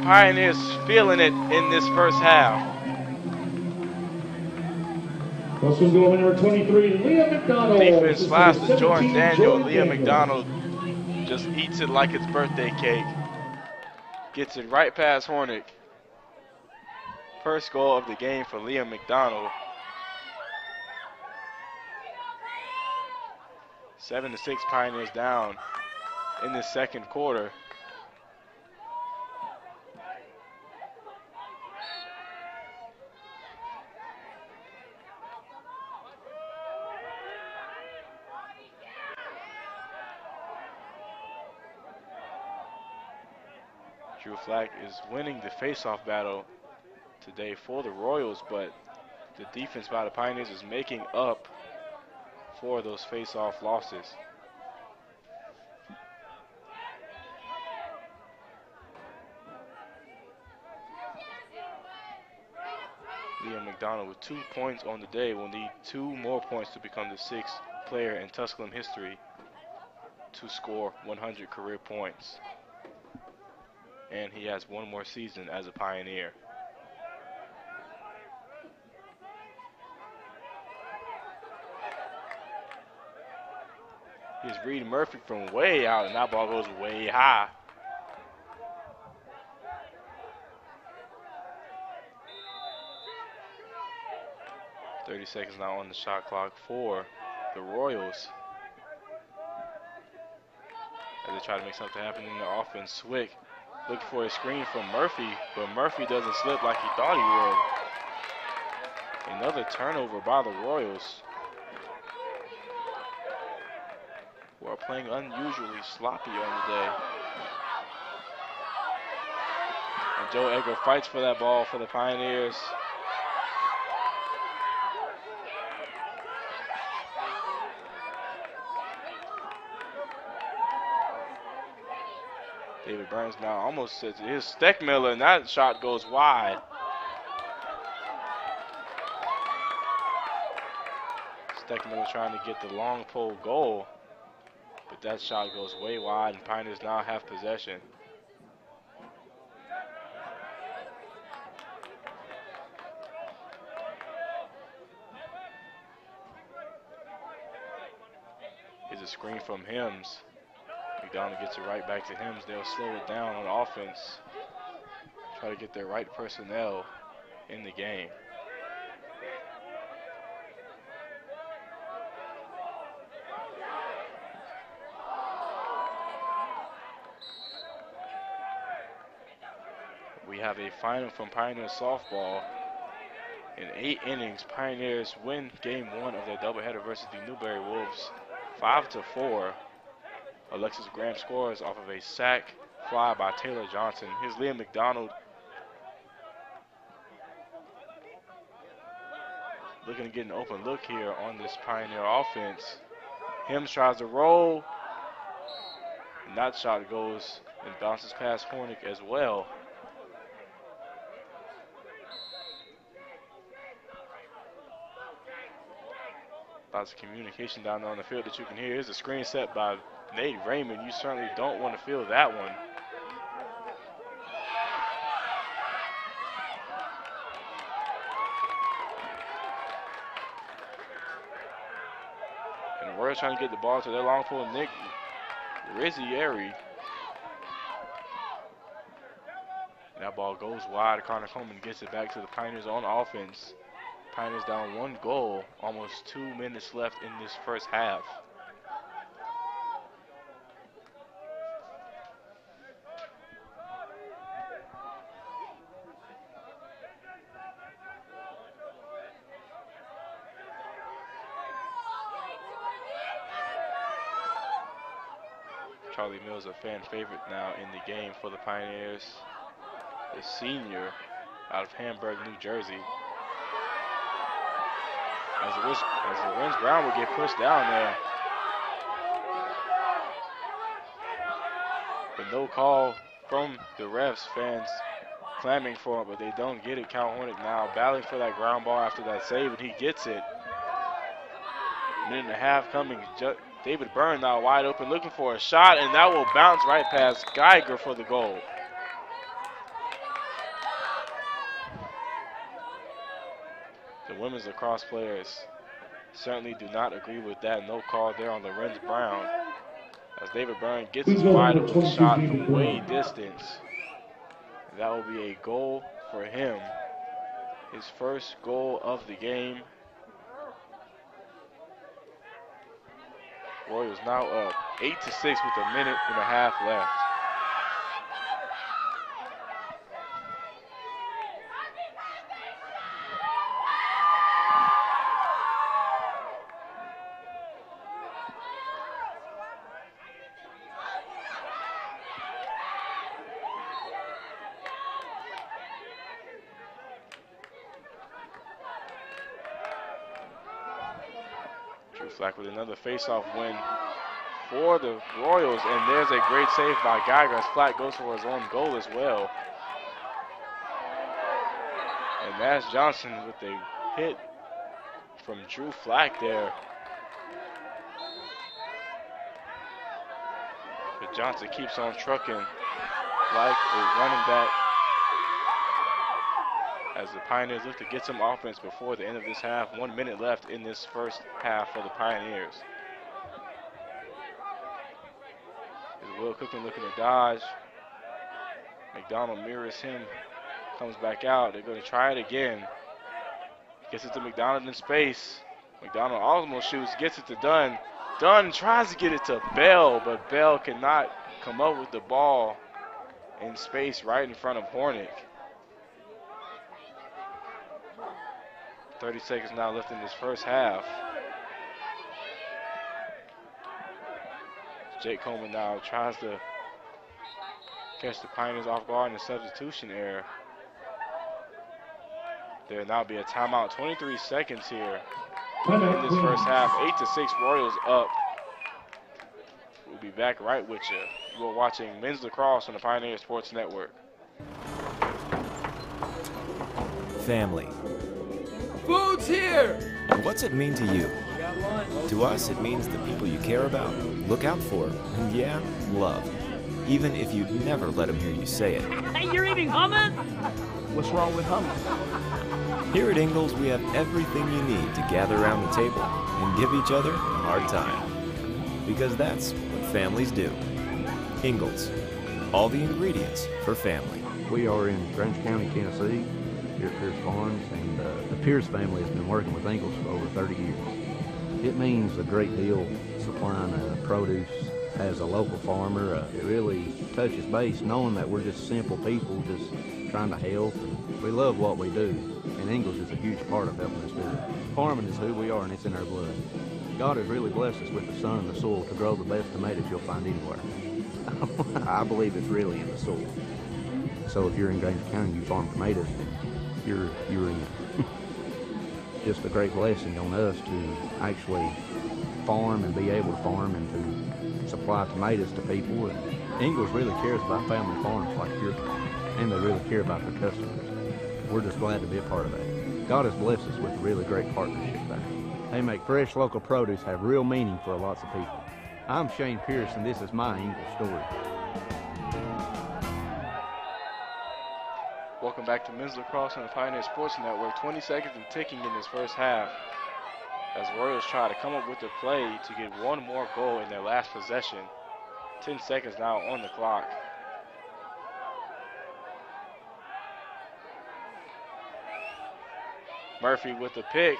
A: Pioneers feeling it in this first half.
B: What's goal number 23, Liam McDonald.
A: Defense flies to Jordan Daniel. Liam McDonald just eats it like it's birthday cake. Gets it right past Hornick. First goal of the game for Liam McDonald. 7 to 6 Pioneers down in the second quarter. Drew Flack is winning the face-off battle today for the Royals, but the defense by the Pioneers is making up for those face-off losses. Liam McDonald with 2 points on the day will need 2 more points to become the 6th player in Tusculum history to score 100 career points. And he has 1 more season as a Pioneer. Here's Reed Murphy from way out, and that ball goes way high. .30 seconds now on the shot clock for the Royals, as they try to make something happen in their offense. Swick looking for a screen from Murphy, but Murphy doesn't slip like he thought he Another turnover by the Royals, who are playing unusually sloppy on the day. And Joe Edgar fights for that ball for the Pioneers. David Burns now almost says his Steckmiller, and that shot goes wide. Steckmiller trying to get the long pole goal, but that shot goes way wide, and Pioneers now have possession. Here's a screen from Hims. McDonald gets it right back to Hims. They'll slow it down on offense. Try to get their right personnel in the game. We have a final from Pioneer softball. In 8 innings, Pioneers win game 1 of their doubleheader versus the Newberry Wolves 5-4. Alexis Graham scores off of a sac fly by Taylor Johnson. Here's Liam McDonald looking to get an open look here on this Pioneer offense. Hims tries to roll, and that shot goes and bounces past Hornick as well. Lots of communication down there on the field that you can hear. Here's a screen set by Nate Raymond. You certainly don't want to feel that one. And the Royals trying to get the ball to their long pole, Nick Rizzieri. That ball goes wide. Connor Coleman gets it back to the Pioneers on offense. Pioneers down 1 goal, almost 2 minutes left in this first half. Charlie Mills, a fan favorite now in the game for the Pioneers. The senior out of Hamburg, New Jersey. As the winds Brown will get pushed down there. But no call from the refs. Fans clamoring for it, but they don't get it. Cal Hornick now battling for that ground ball after that save, and he gets it. Minute and a half coming. David Byrne now wide open looking for a shot, and that will bounce right past Geiger for the goal. The women's lacrosse players certainly do not agree with that no call there on Lorenz Brown, as David Byrne gets his wide open shot from way distance. That will be a goal for him, his first goal of the game. Royals now up 8-6 with a minute and a half left. Flack with another face-off win for the Royals, and there's a great save by Geiger as Flack goes for his own goal as well. And Nash Johnson with a hit from Drew Flack there. But Johnson keeps on trucking like a running back as the Pioneers look to get some offense before the end of this half. 1 minute left in this first half for the Pioneers. Is Will Cooking looking to dodge. McDonald mirrors him, comes back out. They're going to try it again. Gets it to McDonald in space. McDonald almost shoots, gets it to Dunn. Dunn tries to get it to Bell, but Bell cannot come up with the ball in space right in front of Hornick. 30 seconds now left in this first half. Jake Coleman now tries to catch the Pioneers off guard in a substitution error. There'll now be a timeout. 23 seconds here in this first half. 8-6 Royals up. We'll be back right with you. You're watching men's lacrosse on the Pioneer Sports Network.
C: Family.
F: Food's here!
C: What's it mean to you? To us, it means the people you care about, look out for, and yeah, love. Even if you'd never let them hear you say it.
H: Hey, you're eating hummus?
F: What's wrong with hummus?
C: Here at Ingalls, we have everything you need to gather around the table and give each other a hard time. Because that's what families do. Ingalls, all the ingredients for family.
I: We are in Grange County, Tennessee, here at Pierce Farms, and the Pierce family has been working with Ingalls for over 30 years. It means a great deal supplying produce as a local farmer. It really touches base knowing that we're just simple people just trying to help. We love what we do, and Ingalls is a huge part of helping us do it. Farming is who we are, and it's in our blood. God has really blessed us with the sun and the soil to grow the best tomatoes you'll find anywhere. I believe it's really in the soil. So if you're in Grange County and you farm tomatoes, you're in. Just a great blessing on us to actually farm and be able to farm and to supply tomatoes to people. And Ingalls really cares about family farms like yours, and they really care about their customers. We're just glad to be a part of that. God has blessed us with a really great partnership there. They make fresh local produce have real meaning for lots of people. I'm Shane Pierce, and this is my Ingalls story.
A: Welcome back to men's lacrosse on the Pioneer Sports Network. 20 seconds and ticking in this first half as Royals try to come up with a play to get one more goal in their last possession. 10 seconds now on the clock. Murphy with the pick.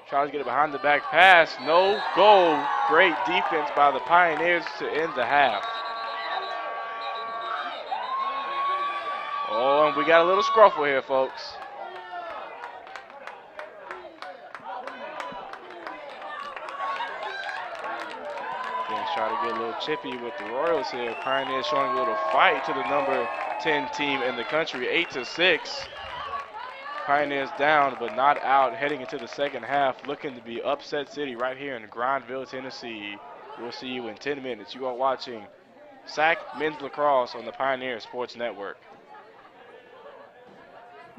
A: Tries to get it behind the back pass. No goal. Great defense by the Pioneers to end the half. Oh, and we got a little scruffle here, folks. Again, try to get a little chippy with the Royals here. Pioneers showing a little fight to the number 10 team in the country, 8-6. Pioneers down, but not out, heading into the second half, looking to be upset city right here in Grindville, Tennessee. We'll see you in 10 minutes. You are watching SAC Men's Lacrosse on the Pioneer Sports Network.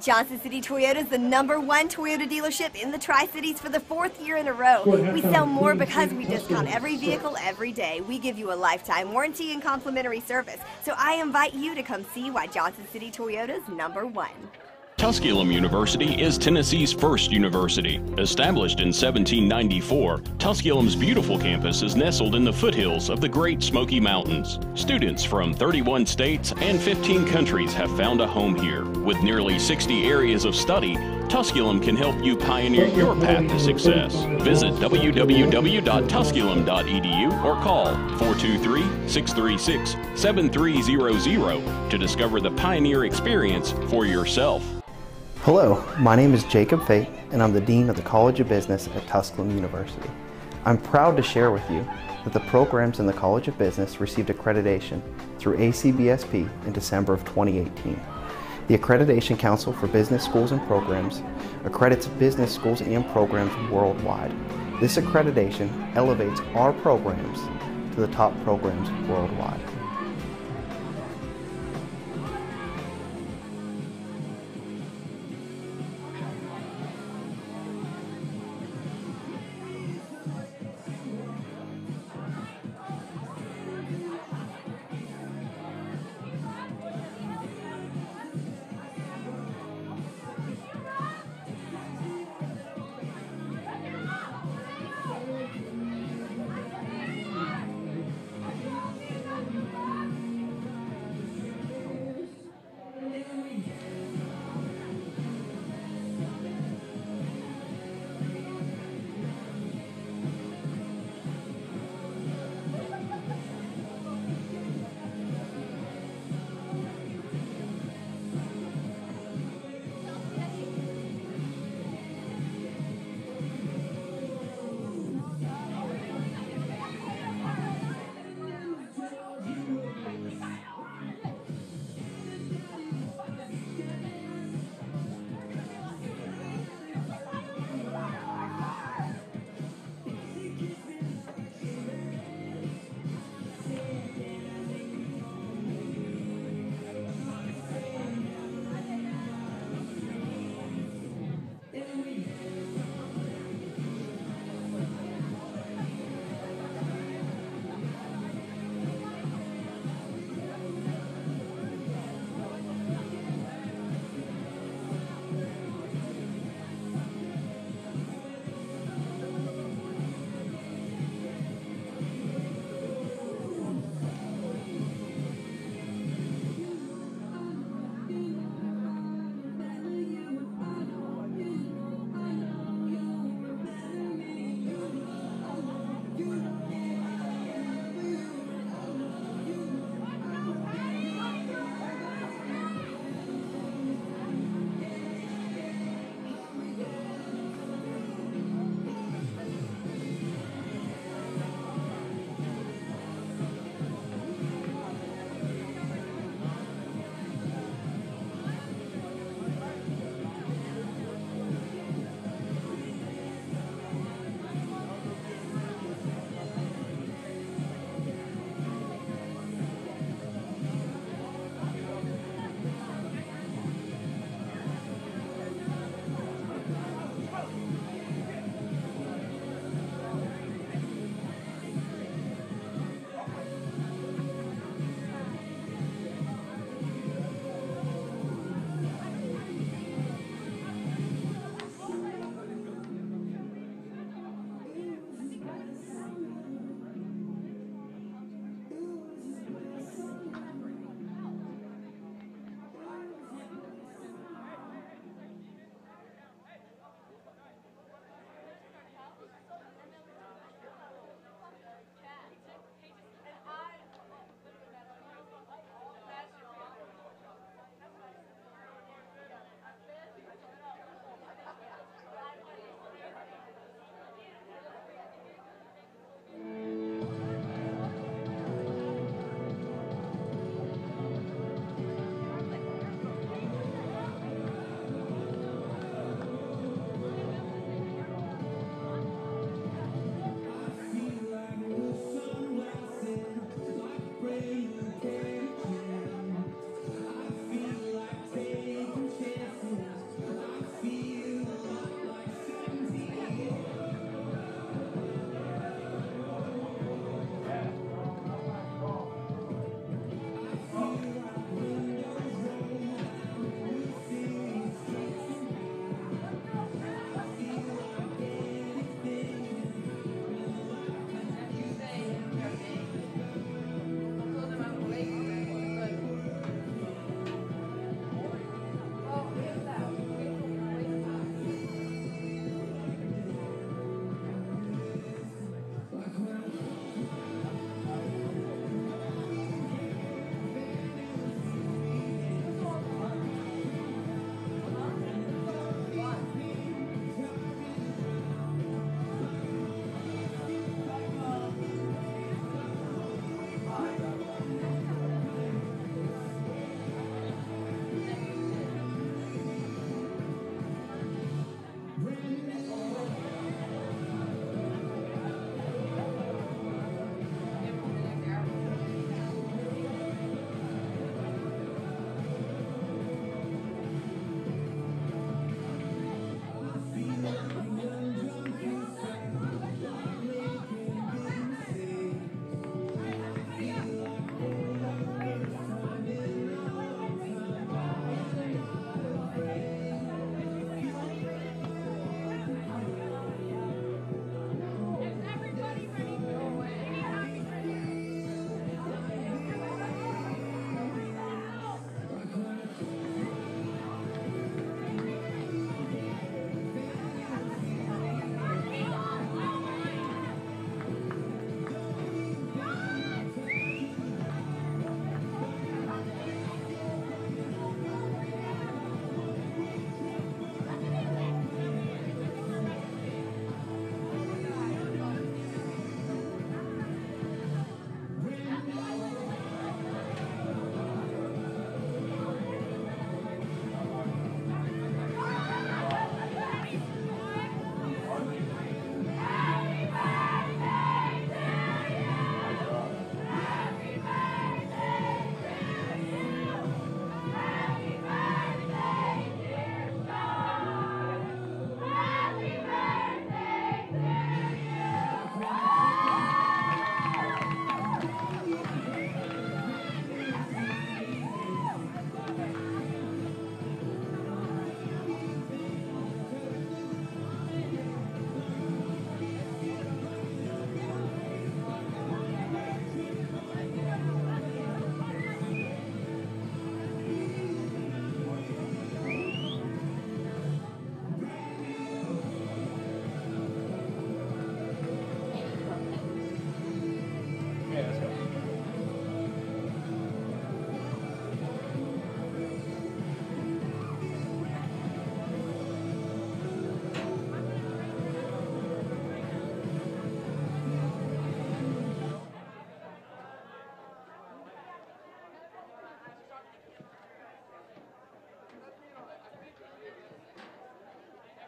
G: Johnson City Toyota is the #1 Toyota dealership in the Tri-Cities for the 4th year in a row. We sell more because we discount every vehicle every day. We give you a lifetime warranty and complimentary service. So I invite you to come see why Johnson City Toyota is #1.
J: Tusculum University is Tennessee's first university. Established in 1794, Tusculum's beautiful campus is nestled in the foothills of the Great Smoky Mountains. Students from 31 states and 15 countries have found a home here. With nearly 60 areas of study, Tusculum can help you pioneer your path to success. Visit www.tusculum.edu or call 423-636-7300 to discover the Pioneer experience for yourself.
K: Hello, my name is Jacob Fate, and I'm the Dean of the College of Business at Tusculum University. I'm proud to share with you that the programs in the College of Business received accreditation through ACBSP in December of 2018. The Accreditation Council for Business Schools and Programs accredits business schools and programs worldwide. This accreditation elevates our programs to the top programs worldwide.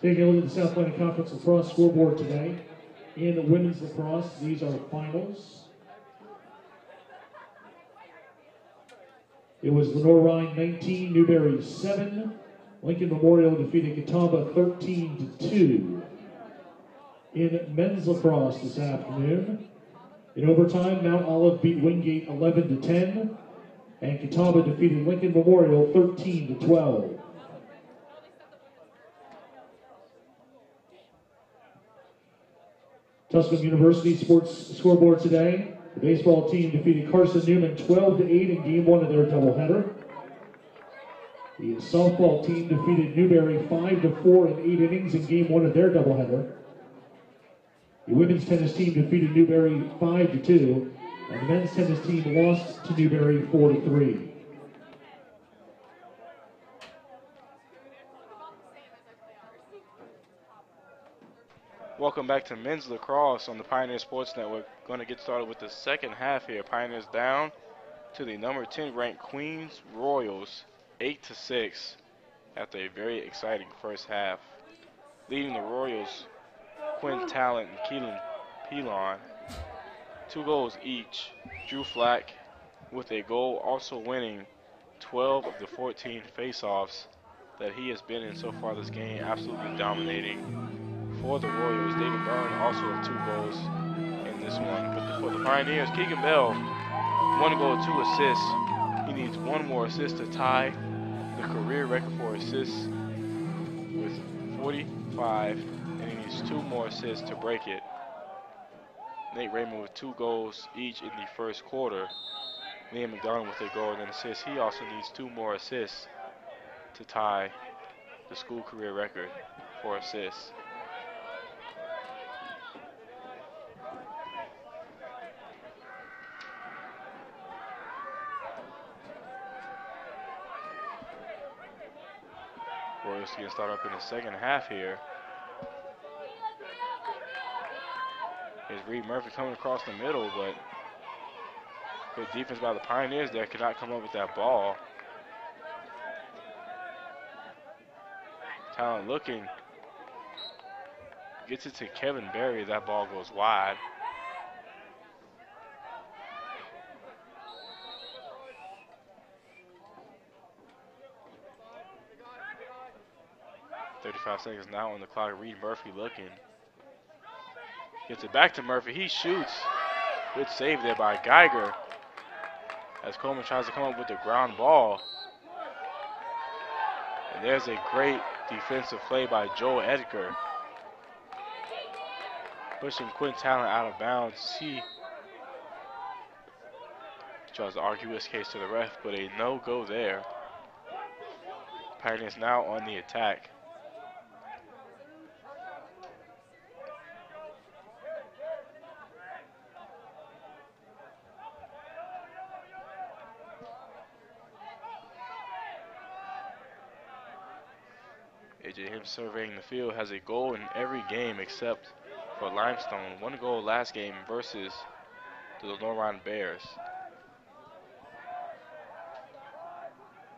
B: Taking a look at the South Atlantic Conference lacrosse scoreboard today. In women's lacrosse, these are finals. It was Lenore Rhine 19, Newberry 7. Lincoln Memorial defeated Catawba 13-2. In men's lacrosse this afternoon, in overtime, Mount Olive beat Wingate 11-10, and Catawba defeated Lincoln Memorial 13-12. Tusculum University sports scoreboard today. The baseball team defeated Carson Newman 12-8 in game 1 of their doubleheader. The softball team defeated Newberry 5-4 in 8 innings in game 1 of their doubleheader. The women's tennis team defeated Newberry 5-2, and the men's tennis team lost to Newberry 4-3.
A: Welcome back to men's lacrosse on the Pioneer Sports Network. Going to get started with the second half here. Pioneers down to the number 10 ranked Queens Royals, 8-6, after a very exciting first half. Leading the Royals, Quinn Talent and Keelan Pilon, 2 goals each. Drew Flack with a goal, also winning 12 of the 14 faceoffs that he has been in so far this game, absolutely dominating. For the Royals, David Byrne also with 2 goals in this one. But for the Pioneers, Keegan Bell, 1 goal, 2 assists. He needs 1 more assist to tie the career record for assists with 45, and he needs 2 more assists to break it. Nate Raymond with 2 goals each in the first quarter. Liam McDonald with a goal and an assist. He also needs 2 more assists to tie the school career record for assists. Royals getting started up in the second half here. Here's Reed Murphy coming across the middle, but good defense by the Pioneers there, could not come up with that ball. Talent looking, gets it to Kevin Berry, that ball goes wide. .35 seconds now on the clock. Reed Murphy looking. Gets it back to Murphy. He shoots. Good save there by Geiger as Coleman tries to come up with the ground ball. And there's a great defensive play by Joel Edgar, pushing Quinn Talent out of bounds. He tries to argue his case to the ref, but a no-go there. Pioneers now on the attack. AJ Hibbs surveying the field, has a goal in every game except for Limestone. 1 goal last game versus the Lenore Rhine Bears.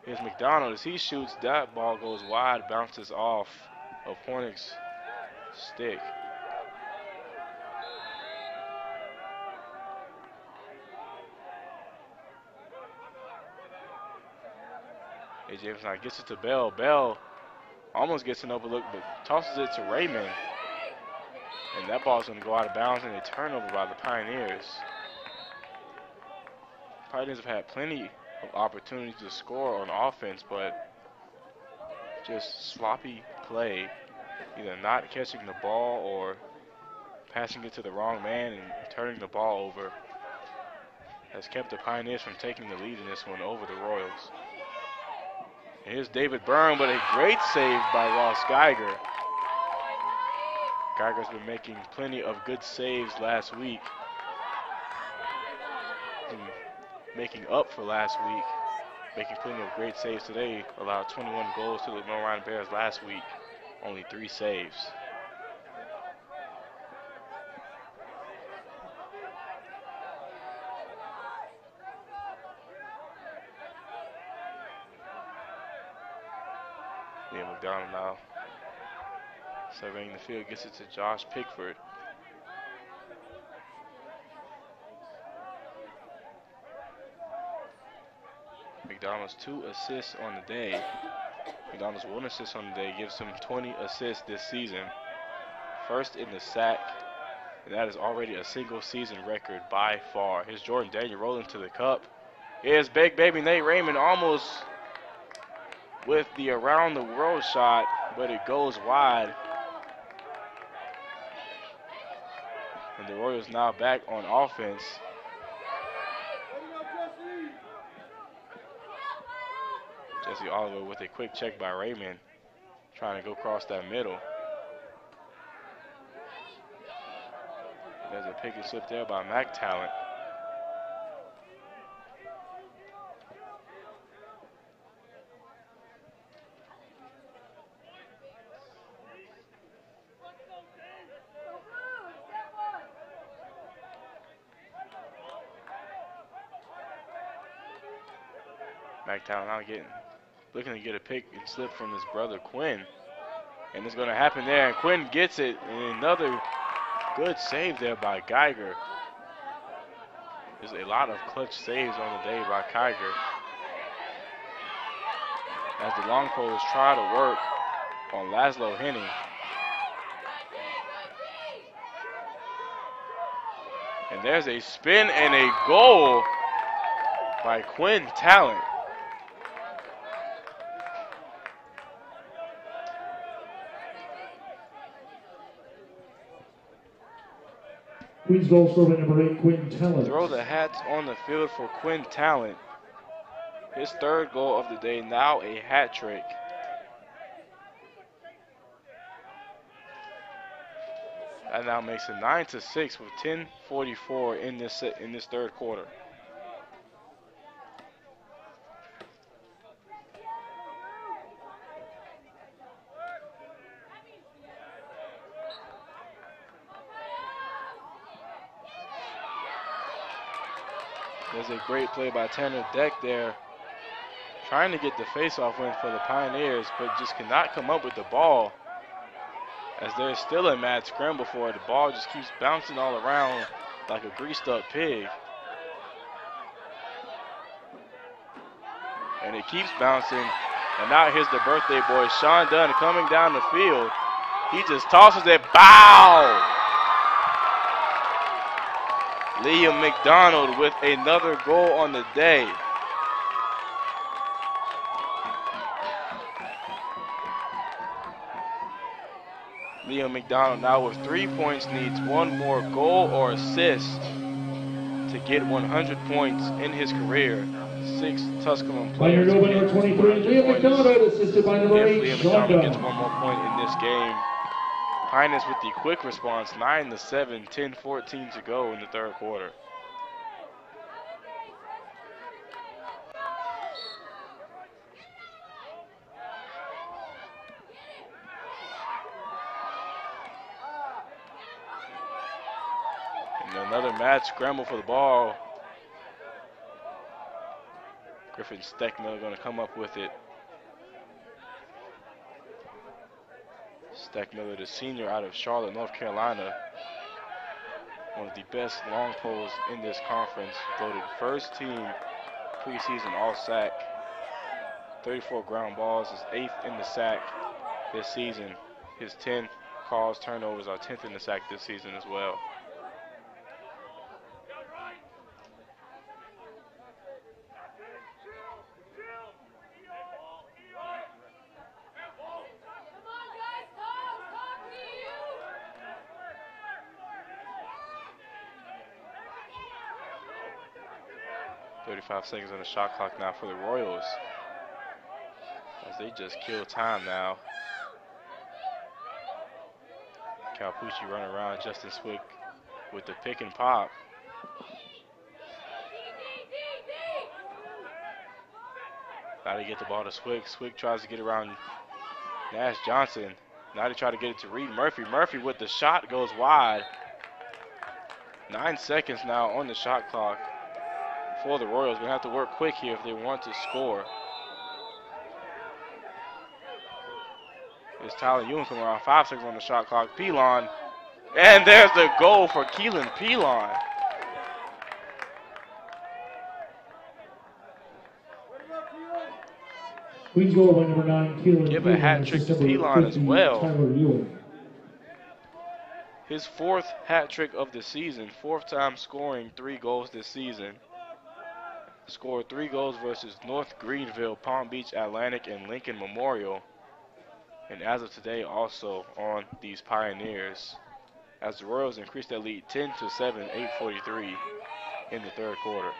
A: Here's McDonald. As he shoots, that ball goes wide, bounces off of Hornick's stick. AJ Hibbs now gets it to Bell. Bell almost gets an overlook, but tosses it to Raymond. And that ball's going to go out of bounds and a turnover by the Pioneers. Pioneers have had plenty of opportunities to score on offense, but just sloppy play, either not catching the ball or passing it to the wrong man and turning the ball over, has kept the Pioneers from taking the lead in this one over the Royals. And here's David Byrne, but a great save by Ross Geiger. Geiger's been making plenty of good saves last week, and making up for last week, making plenty of great saves today. Allowed 21 goals to the Lenore Rhine Bears last week, only 3 saves. Liam McDonald now Surveying the field, gets it to Josh Pickford. McDonald's 2 assists on the day. McDonald's 1 assist on the day gives him 20 assists this season. First in the sack, and that is already a single season record by far. Here's Jordan Daniel rolling to the cup. Here's big baby Nate Raymond almost with the around the world shot, but it goes wide. And the Royals now back on offense. Jesse Oliver with a quick check by Raymond, trying to go across that middle. There's a pick and slip there by Mac Talent. Mac Talent now looking to get a pick and slip from his brother Quinn. And it's going to happen there, and Quinn gets it. And another good save there by Geiger. There's a lot of clutch saves on the day by Geiger. As the long poles try to work on Laszlo Henning. And there's a spin and a goal by Quinn Talent.
B: Queens goal scorer number 8, Quinn Talent.
A: Throw the hats on the field for Quinn Talent. His third goal of the day, now a hat trick. That now makes it 9-6 with 10:44 in this third quarter. There's a great play by Tanner Deck there, trying to get the faceoff win for the Pioneers, but just cannot come up with the ball, as there's still a mad scramble for it. The ball just keeps bouncing all around like a greased up pig. And it keeps bouncing, and now here's the birthday boy, Sean Dunn, coming down the field. He just tosses it, bow! Liam McDonald with another goal on the day. Liam McDonald now with 3 points, needs one more goal or assist to get 100 points in his career. 6 Tusculum players.
B: Number 23, Liam McDonald, assisted by number 8,
A: Liam
B: Sean
A: McDonald gets
B: Dunn.
A: one more point in this game. Pioneers with the quick response, 9-7, 10:14 to go in the third quarter. And another mad scramble for the ball. Griffin Steckmiller going to come up with it. Steckmiller, the senior out of Charlotte, North Carolina. One of the best long poles in this conference. Voted first team preseason all-sack. 34 ground balls, is 8th in the sack this season. His 10 caused turnovers are 10th in the sack this season as well. Seconds on the shot clock now for the Royals, as they just kill time now. Calpucci running around, Justin Swick with the pick and pop. Now they get the ball to Swick. Swick tries to get around Nash Johnson. Now they try to get it to Reed Murphy. Murphy with the shot goes wide. 9 seconds now on the shot clock for the Royals. Gonna have to work quick here if they want to score. It's Tyler Ewing coming around 5 seconds on the shot clock. Pelon. And there's the goal for Keelan Pelon.
B: Queens goal by number 9, Keelan.
A: Give a hat trick to Pelon as well.
B: Tyler Ewing.
A: His 4th hat trick of the season. 4th time scoring 3 goals this season. Scored 3 goals versus North Greenville, Palm Beach Atlantic, and Lincoln Memorial. And as of today, also on these Pioneers, as the Royals increased their lead 10-7, 8:43 in the 3rd quarter.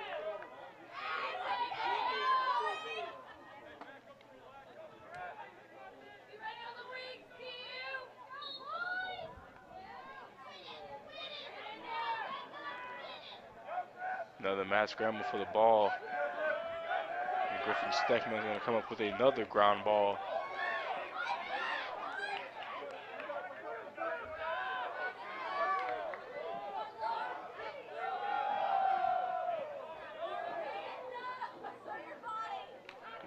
A: Another mad scramble for the ball. And Griffin Steckman is going to come up with another ground ball.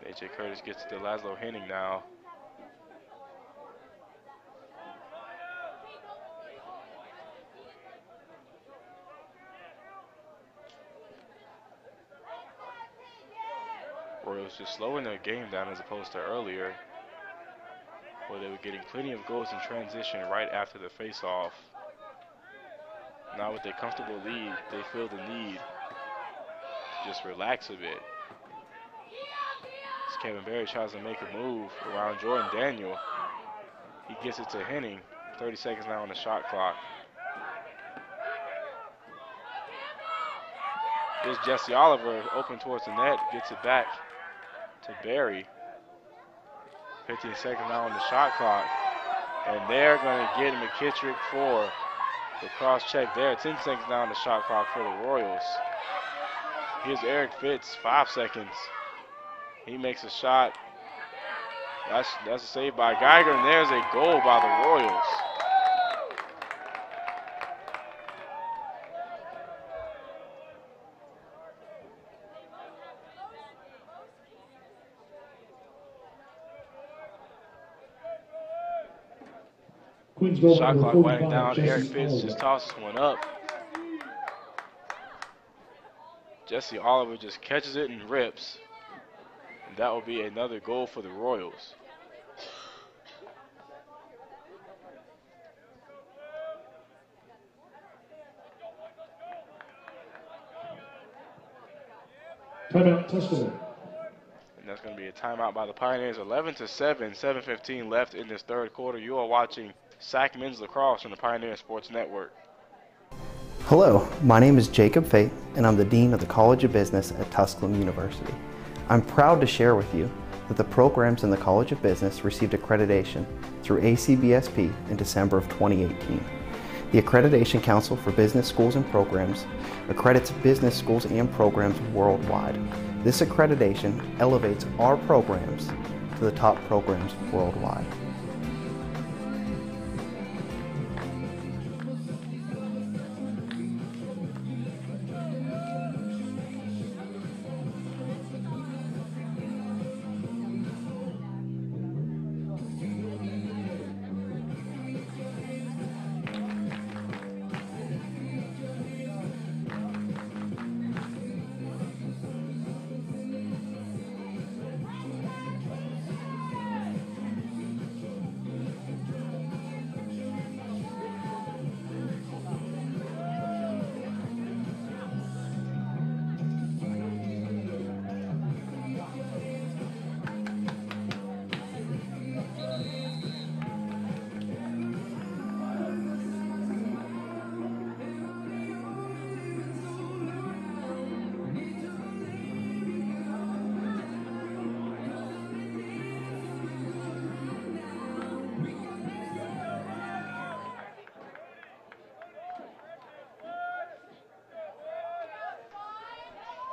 A: A.J. Curtis gets to Laszlo Henning now. Royals just slowing their game down as opposed to earlier, where they were getting plenty of goals in transition right after the face-off. Now with a comfortable lead, they feel the need to just relax a bit. As Kevin Berry tries to make a move around Jordan Daniel. He gets it to Henning. 30 seconds now on the shot clock. Here's Jesse Oliver open towards the net, gets it back to Berry. 15 seconds now on the shot clock. And they're going to get McKittrick for the cross check there. 10 seconds now on the shot clock for the Royals. Here's Eric Fitz, 5 seconds. He makes a shot. That's a save by Geiger, and there's a goal by the Royals. Shot clock winding down. Eric Fitz just tosses one up. Jesse Oliver just catches it and rips. And that will be another goal for the Royals.
B: Timeout, Tusculum.
A: And that's going to be a timeout by the Pioneers. 11-7, 7:15 left in this 3rd quarter. You are watching SAC Men's Lacrosse on the Pioneer Sports Network.
K: Hello, my name is Jacob Fate, and I'm the Dean of the College of Business at Tusculum University. I'm proud to share with you that the programs in the College of Business received accreditation through ACBSP in December of 2018. The Accreditation Council for Business Schools and Programs accredits business schools and programs worldwide. This accreditation elevates our programs to the top programs worldwide.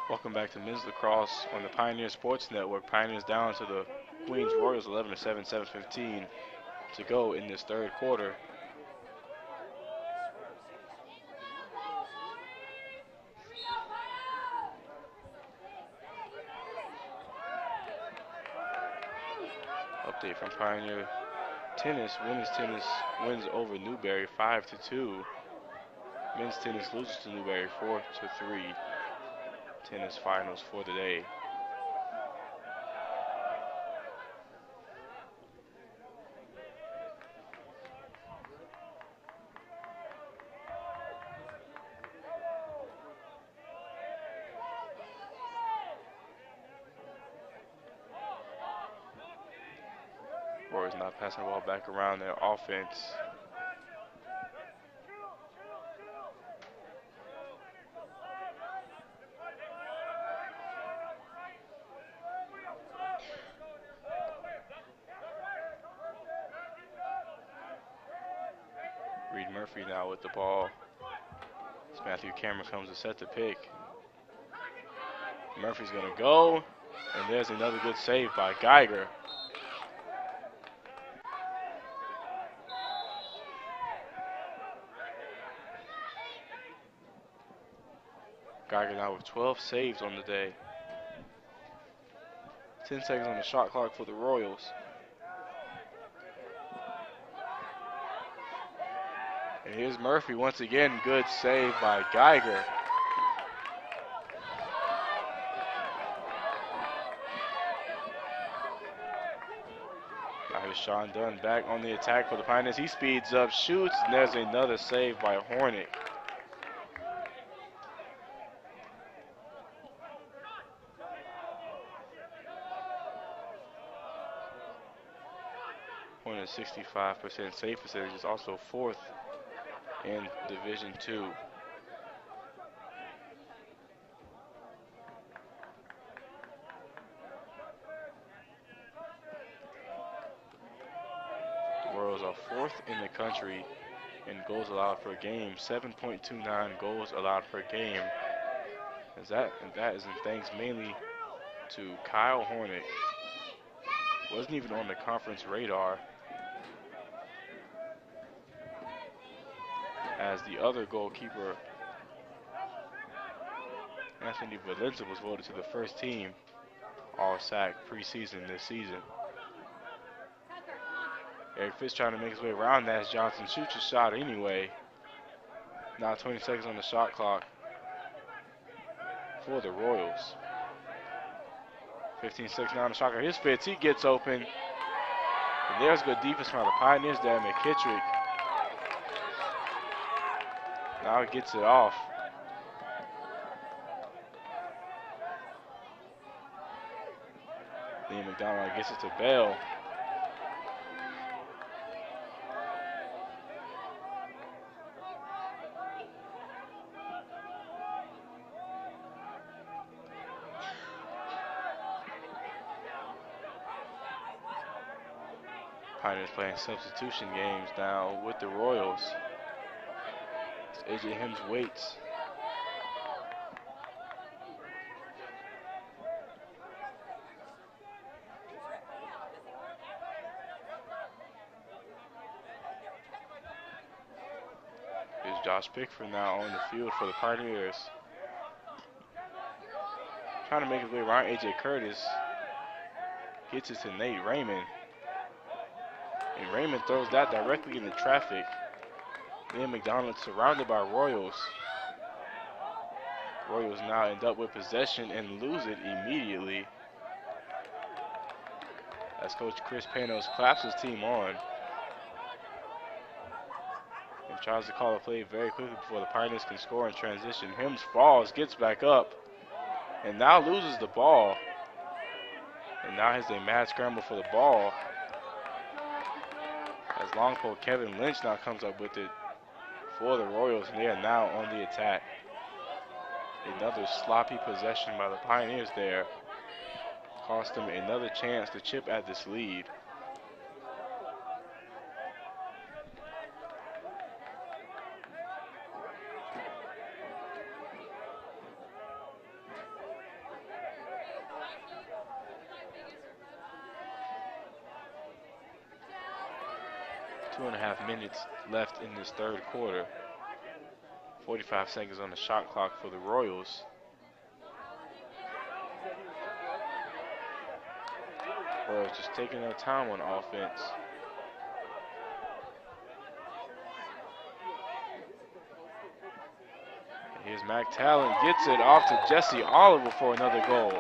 A: Welcome back to Men's Lacrosse on the Pioneer Sports Network. Pioneers down to the Queens Royals 11-7, 7:15 to go in this 3rd quarter. Update from Pioneer tennis, women's tennis wins over Newberry 5-2. Men's tennis loses to Newberry 4-3. Tennis finals for the day. Roy's not passing the ball back around their offense. Reed Murphy now with the ball. As Matthew Cameron comes to set the pick. Murphy's gonna go, and there's another good save by Geiger. Geiger now with 12 saves on the day. 10 seconds on the shot clock for the Royals. And here's Murphy once again, good save by Geiger. Now here's Sean Dunn back on the attack for the Pioneers. He speeds up, shoots, and there's another save by Hornick. Hornick's 65% save percentage is also 4th in Division II. The Royals are 4th in the country in goals allowed per game, 7.29 goals allowed per game. And that is in thanks mainly to Kyle Hornick. Wasn't even on the conference radar, as the other goalkeeper, Anthony Valenza, was voted to the first team All-SAC preseason this season. Eric Fitz trying to make his way around that as Johnson shoots a shot anyway. Now 20 seconds on the shot clock for the Royals. 15 seconds now on the shot clock. Here's Fitz, he gets open. And there's good defense from the Pioneers there, McKittrick. Now it gets it off. Liam McDonald gets it to Bell. Pioneers playing substitution games now with the Royals. AJ Hims waits. Here's Josh Pickford now on the field for the Pioneers. Trying to make his way around AJ Curtis. Gets it to Nate Raymond. And Raymond throws that directly into traffic. Liam McDonald surrounded by Royals. Royals now end up with possession and lose it immediately, as Coach Chris Panos claps his team on and tries to call a play very quickly before the Pioneers can score in transition. Hims falls, gets back up, and now loses the ball. And now has a mad scramble for the ball, as long pole Kevin Lynch now comes up with it for the Royals, and they are now on the attack. Another sloppy possession by the Pioneers there cost them another chance to chip at this lead. Two and a half minutes left in this third quarter. 45 seconds on the shot clock for the Royals. Royals just taking their time on offense. Here's Mac Talon, gets it off to Jesse Oliver for another goal.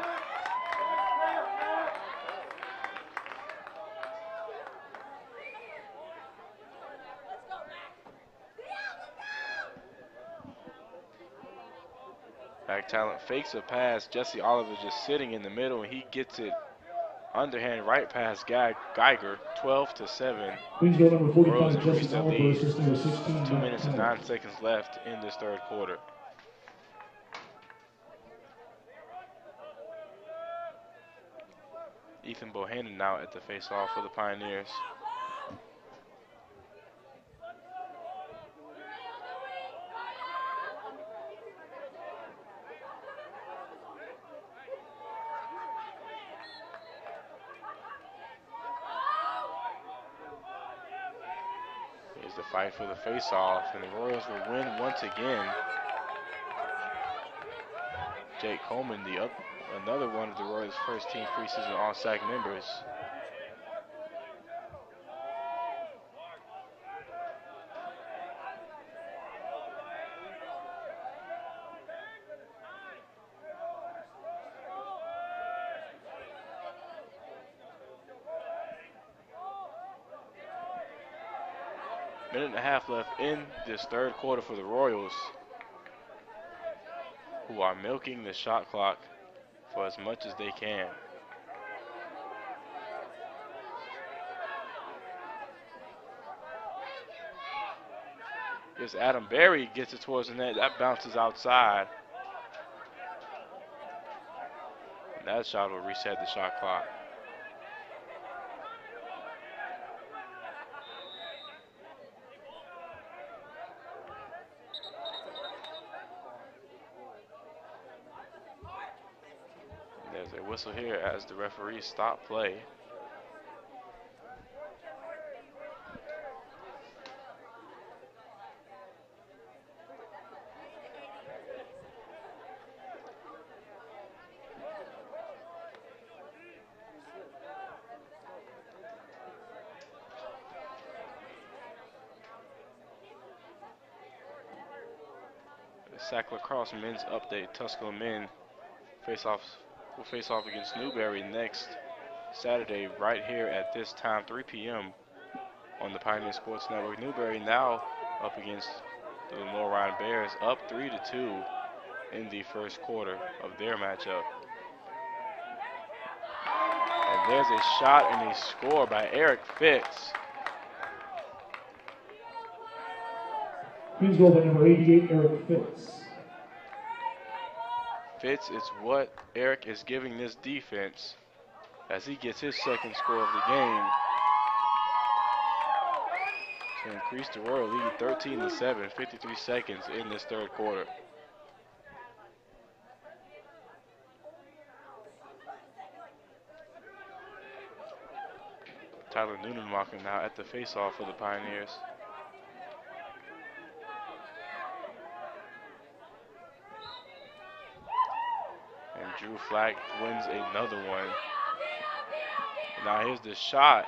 A: Mac Talon fakes a pass. Jesse Oliver just sitting in the middle, and he gets it underhand right past Geiger, 12-7.
B: Queens goal number 45,
A: Royals
B: Jesse
A: increase their
B: Oliver,
A: lead.
B: assist number 16.
A: 2 minutes and 9 seconds left in this third quarter. Ethan Bohannon now at the face-off for the Pioneers. Here's the fight for the face-off, and the Royals will win once again. Jake Coleman, another one of the Royals' first-team preseason All-SAC members. Minute and a half left in this third quarter for the Royals, who are milking the shot clock for as much as they can. Here's Adam Berry, gets it towards the net. That bounces outside. And that shot will reset the shot clock. There's a whistle here as the referee stopped play. The SAC Lacrosse men's update. Tusculum men will face off against Newberry next Saturday right here at this time, 3 p.m. on the Pioneer Sports Network. Newberry now up against the Lenore Ryan Bears, up 3-2 in the first quarter of their matchup. And there's a shot and a score by Eric Fitz.
B: Queens goal by number 88, Eric Fitz.
A: Fitz is what Eric is giving this defense as he gets his second score of the game to increase the Royal lead 13-7, 53 seconds in this third quarter. Tyler Neunenmacher now at the face-off for the Pioneers. And Drew Flack wins another one. Now here's the shot.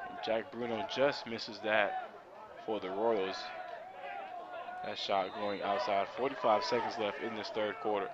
A: And Jack Bruno just misses that for the Royals. That shot going outside. 45 seconds left in this third quarter.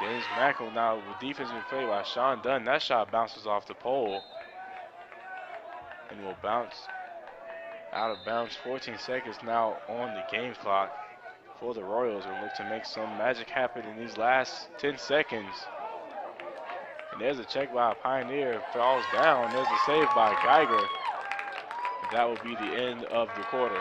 A: James Mackel now with defense being played by Sean Dunn. That shot bounces off the pole and will bounce out of bounds. 14 seconds now on the game clock for the Royals, and look to make some magic happen in these last 10 seconds. And there's a check by a Pioneer, falls down. There's a save by Geiger. And that will be the end of the quarter.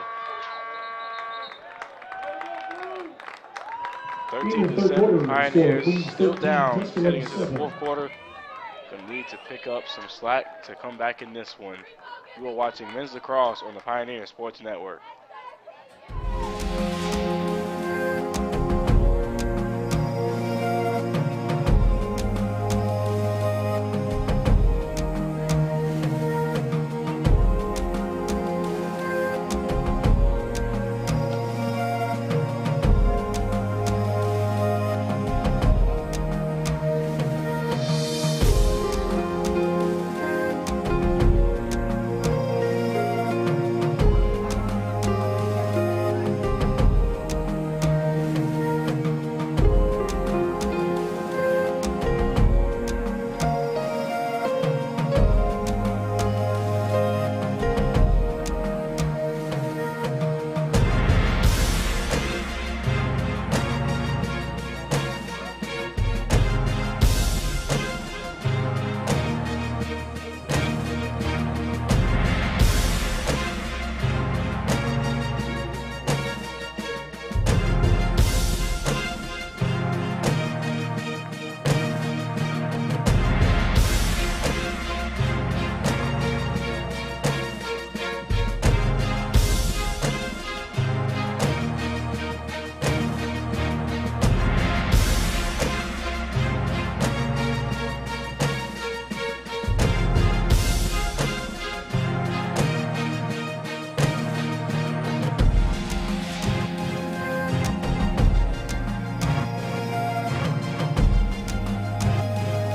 A: 13-7 Pioneers still down heading into the fourth quarter. Going to need to pick up some slack to come back in this one. You are watching men's lacrosse on the Pioneer Sports Network.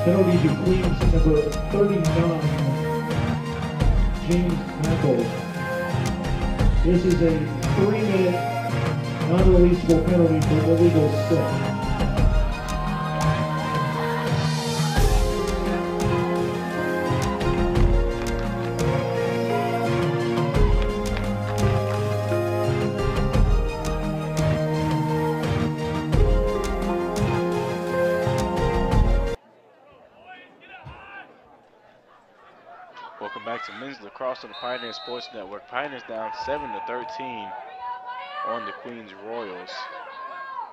B: Penalty to Queens number 39, James Mackle. This is a 3-minute non-releasable penalty for illegal stick.
A: Welcome back to men's lacrosse on the Pioneer Sports Network. Pioneers down 7-13 on the Queens Royals.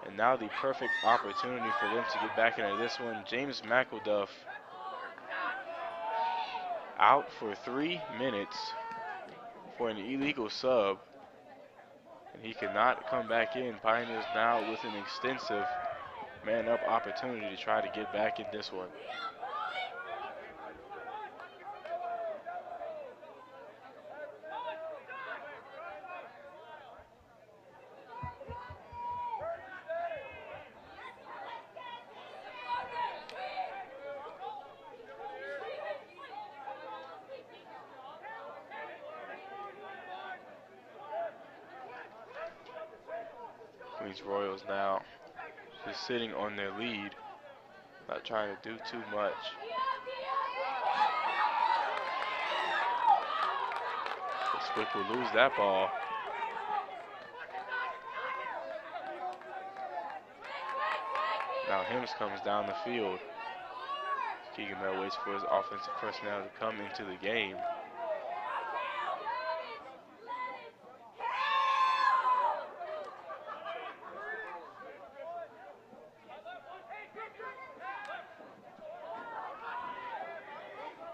A: And now the perfect opportunity for them to get back into this one. James McElduff out for 3 minutes for an illegal sub. And he cannot come back in. Pioneers now with an extensive man-up opportunity to try to get back in this one. Queens Royals now just sitting on their lead, not trying to do too much. Swick will lose that ball. Now Hims comes down the field. Keegan Bell waits for his offensive personnel to come into the game.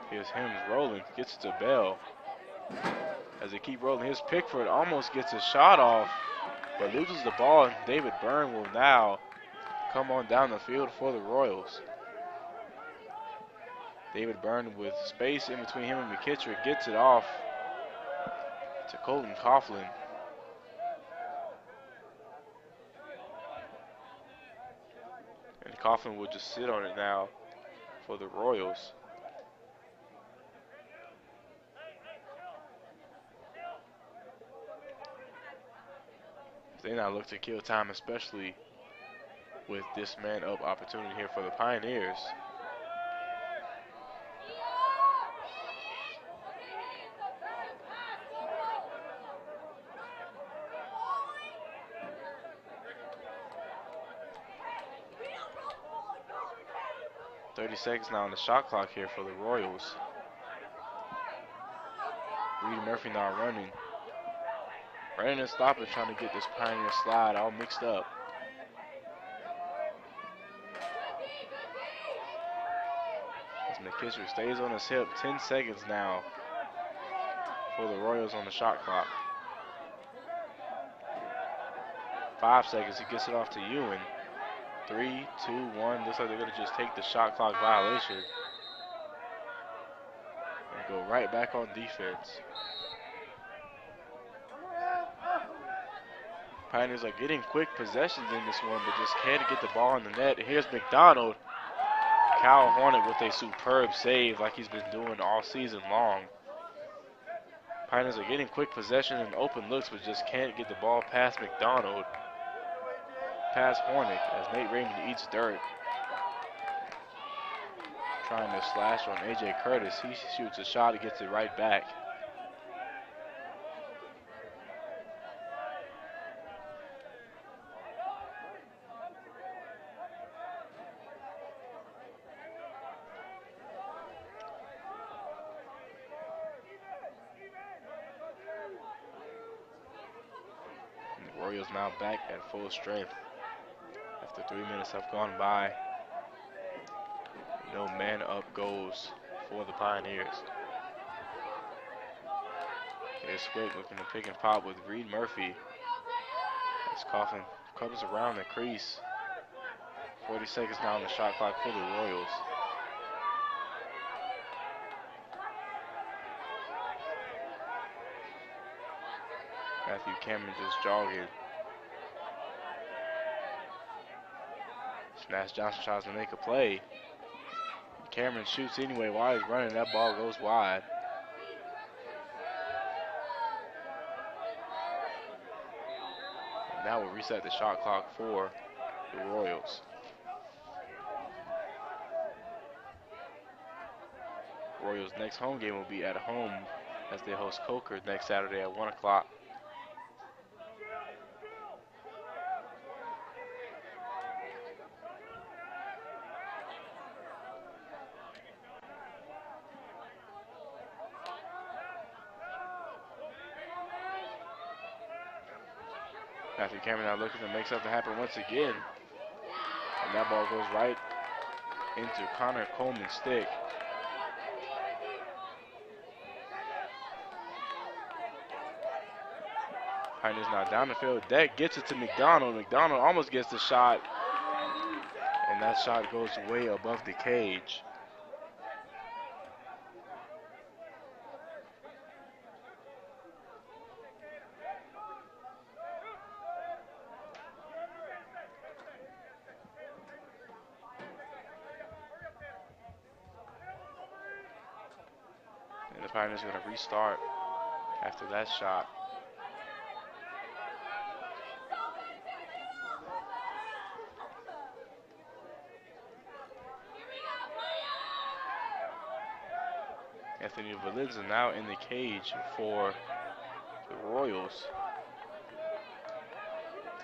A: Here's Hims rolling, gets to Bell. As they keep rolling, here's Pickford, almost gets a shot off, but loses the ball. And David Byrne will now come on down the field for the Royals. David Byrne with space in between him and McKittrick gets it off to Colton Coughlin. And Coughlin will just sit on it now for the Royals. They now look to kill time, especially with this man-up opportunity here for the Pioneers. Seconds now on the shot clock here for the Royals. Reed Murphy now running and stopping, trying to get this Pioneer slide all mixed up. As McKittrick stays on his hip, 10 seconds now for the Royals on the shot clock. 5 seconds, he gets it off to Ewan. 3, 2, 1. Looks like they're going to just take the shot clock violation and go right back on defense. Pioneers are getting quick possessions in this one, but just can't get the ball in the net. Here's McDonald. Kyle Hornet with a superb save like he's been doing all season long. Pioneers are getting quick possession and open looks, but just can't get the ball past McDonald. Past Hornick as Nate Raymond eats dirt. Trying to slash on AJ Curtis. He shoots a shot and gets it right back. And the Royals now back at full strength. After 3 minutes have gone by, no man up goes for the Pioneers. Here's Swick looking to pick and pop with Reed Murphy. As Coughlin comes around the crease. 40 seconds now on the shot clock for the Royals. Matthew Cameron just jogging. Nash Johnson tries to make a play. Cameron shoots anyway while he's running. That ball goes wide. And that will reset the shot clock for the Royals. Royals' next home game will be at home as they host Coker next Saturday at 1 o'clock. Matthew Cameron now looking to make something happen once again. And that ball goes right into Connor Coleman's stick. Pioneers now down the field. Deck gets it to McDonald. McDonald almost gets the shot. And that shot goes way above the cage. And the Pioneers are going to restart after that shot. Anthony Valenza now in the cage for the Royals.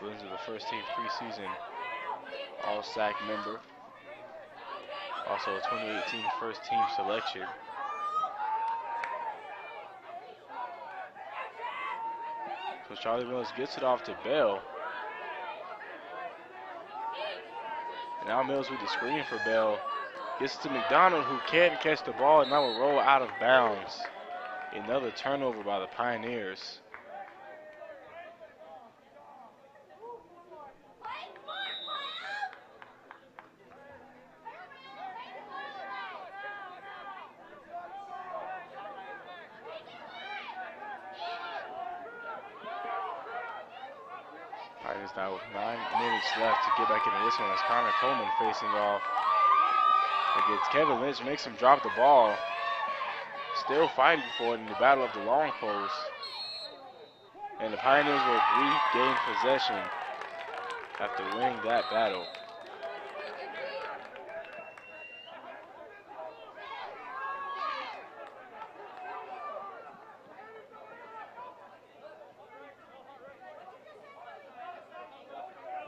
A: Valenza, the first team preseason All-SAC member. Also a 2018 first team selection. So Charlie Mills gets it off to Bell. And now Mills with the screen for Bell. Gets to McDonald, who can't catch the ball, and now will roll out of bounds. Another turnover by the Pioneers. Pioneers now with 9 minutes left to get back into this one as Connor Coleman facing off against Kevin Lynch, makes him drop the ball. Still fighting for it in the battle of the long post. And the Pioneers will regain possession after winning that battle.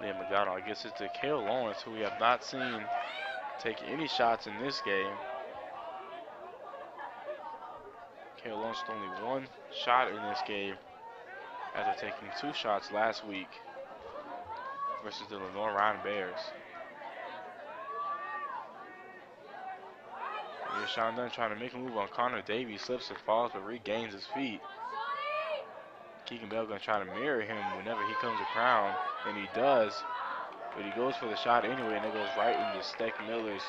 A: Liam McDonald gets it to Cale Lawrence, who we have not seen take any shots in this game. Cale Lawrence with only 1 shot in this game after taking 2 shots last week versus the Lenore Ryan Bears. And here's Sean Dunn trying to make a move on Connor Davies, slips and falls but regains his feet. Keegan Bell gonna try to mirror him whenever he comes around, and he does. But he goes for the shot anyway, and it goes right into Steck Miller's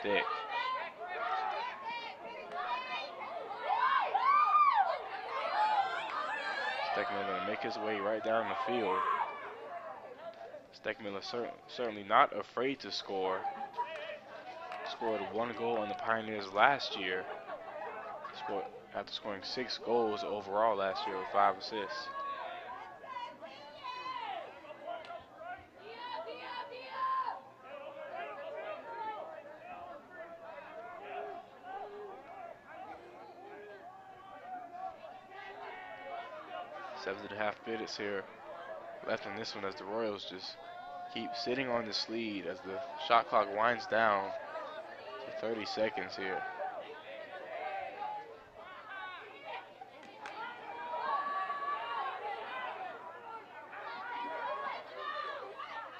A: stick. Steck Miller going to make his way right down the field. Steck Miller certainly not afraid to score. Scored 1 goal on the Pioneers last year. After scoring 6 goals overall last year with 5 assists. Seven and a half minutes here left in this one as the Royals just keep sitting on this lead as the shot clock winds down to 30 seconds here.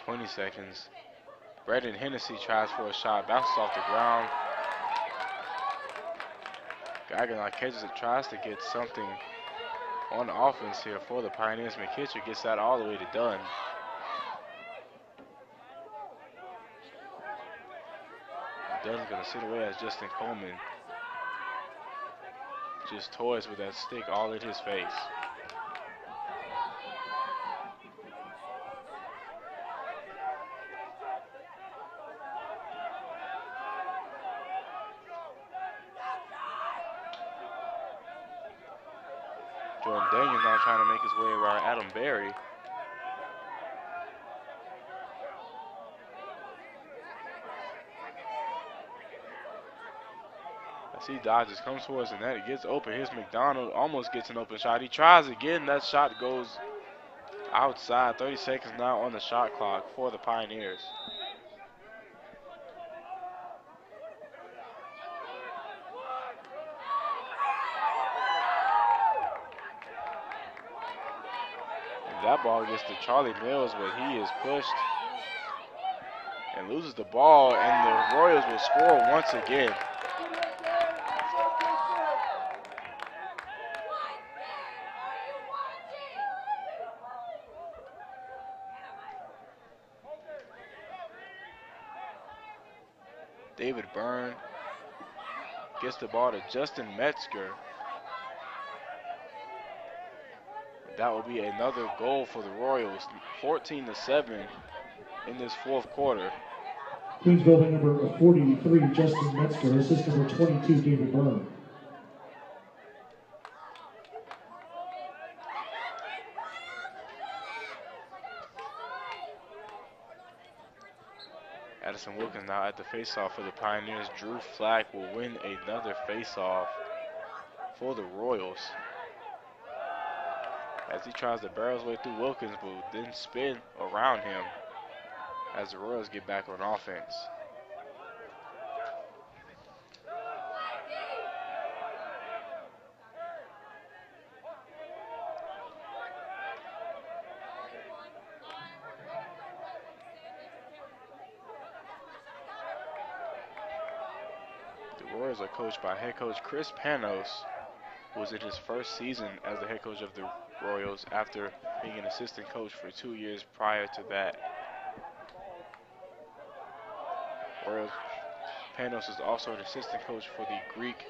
A: "20 seconds. Brandon Hennessy tries for a shot, bounces off the ground. Gagnon catches it, tries to get something on offense here for the Pioneers. McKitcher gets that all the way to Dunn. Dunn's going to sit away as Justin Coleman just toys with that stick all in his face. Jordan Daniels now trying to make his way around Adam Berry. As he dodges, comes towards the net, he gets open. Here's McDonald, almost gets an open shot. He tries again, that shot goes outside. 30 seconds now on the shot clock for the Pioneers. And that ball gets to Charlie Mills, but he is pushed and loses the ball, and the Royals will score once again. David Byrne gets the ball to Justin Metzger. That will be another goal for the Royals, 14-7 in this fourth quarter.
B: Queens goal by number 43, Justin Metzger, assist number 22, David Byrne.
A: Addison Wilkins now at the faceoff for the Pioneers. Drew Flack will win another faceoff for the Royals, as he tries to barrel his way through Wilkins, but then spin around him as the Royals get back on offense. The Royals are coached by head coach Chris Panos, who was in his first season as the head coach of the Royals after being an assistant coach for 2 years prior to that. Royals Panos is also an assistant coach for the Greek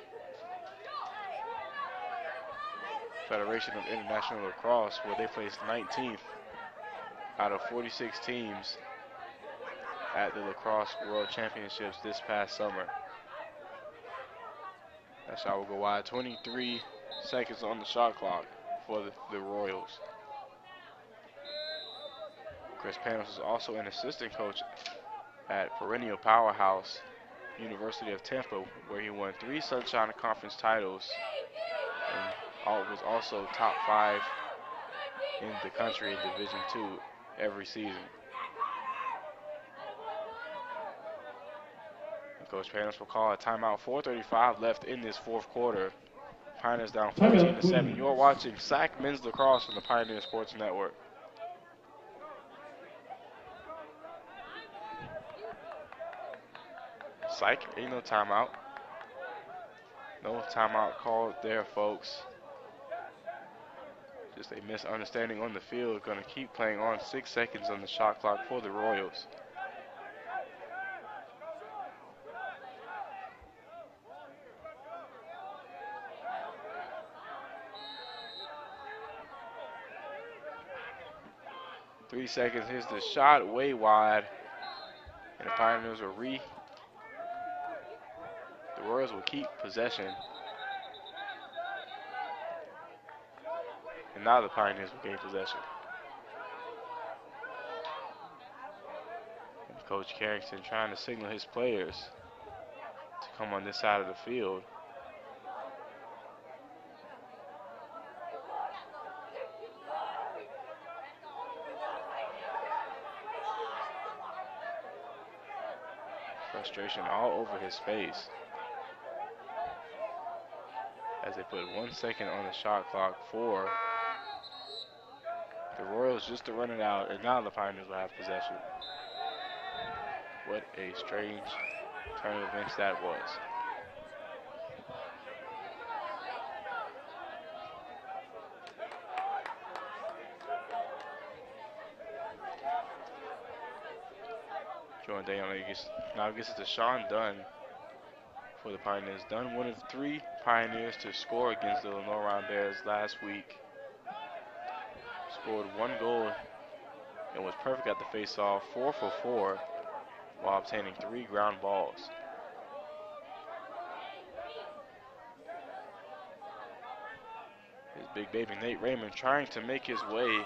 A: Federation of International Lacrosse, where they placed 19th out of 46 teams at the Lacrosse World Championships this past summer. That shot will go wide. 23 seconds on the shot clock for the Royals. Chris Panos is also an assistant coach at perennial powerhouse University of Tampa, where he won 3 Sunshine Conference titles and was also top 5 in the country in Division II every season. And Coach Panos will call a timeout. 4:35 left in this fourth quarter. Pioneers down 14-7. You are watching SAC Men's Lacrosse on the Pioneer Sports Network. Psych, ain't no timeout. No timeout called there, folks. Just a misunderstanding on the field. Going to keep playing on. 6 seconds on the shot clock for the Royals. Three seconds. Here's the shot, way wide, and the Pioneers will the Royals will keep possession. And now the Pioneers will gain possession. And Coach Carrington trying to signal his players to come on this side of the field. Frustration all over his face as they put 1 second on the shot clock for the Royals just to run it out, and now the Pioneers will have possession. What a strange turn of events that was. Jordan Day now gets it to Sean Dunn for the Pioneers. Dunn, one of 3 Pioneers to score against the Lenoir Bears last week. Scored 1 goal and was perfect at the face-off, 4 for 4, while obtaining 3 ground balls. His Big baby Nate Raymond trying to make his way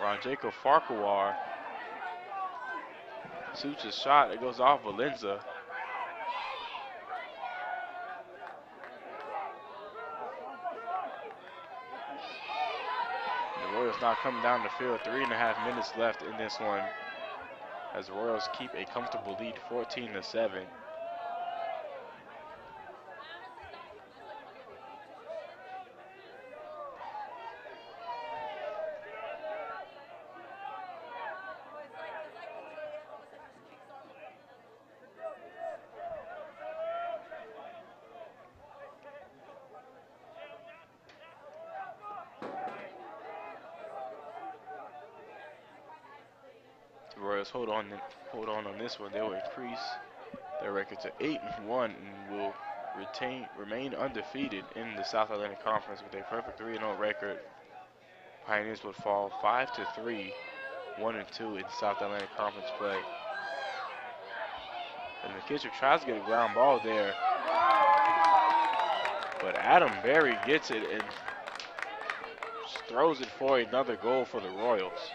A: around Jacob Farquhar. Shoots a shot. It goes off Valenza. The Royals now coming down the field. 3.5 minutes left in this one, as the Royals keep a comfortable lead, 14-7. The Royals hold on this one. They will increase their record to 8-1 and will remain undefeated in the South Atlantic Conference with a perfect 3-0 record. Pioneers would fall 5-3, 1-2 in South Atlantic Conference play. And McKittrick tries to get a ground ball there, but Adam Berry gets it and throws it for another goal for the Royals.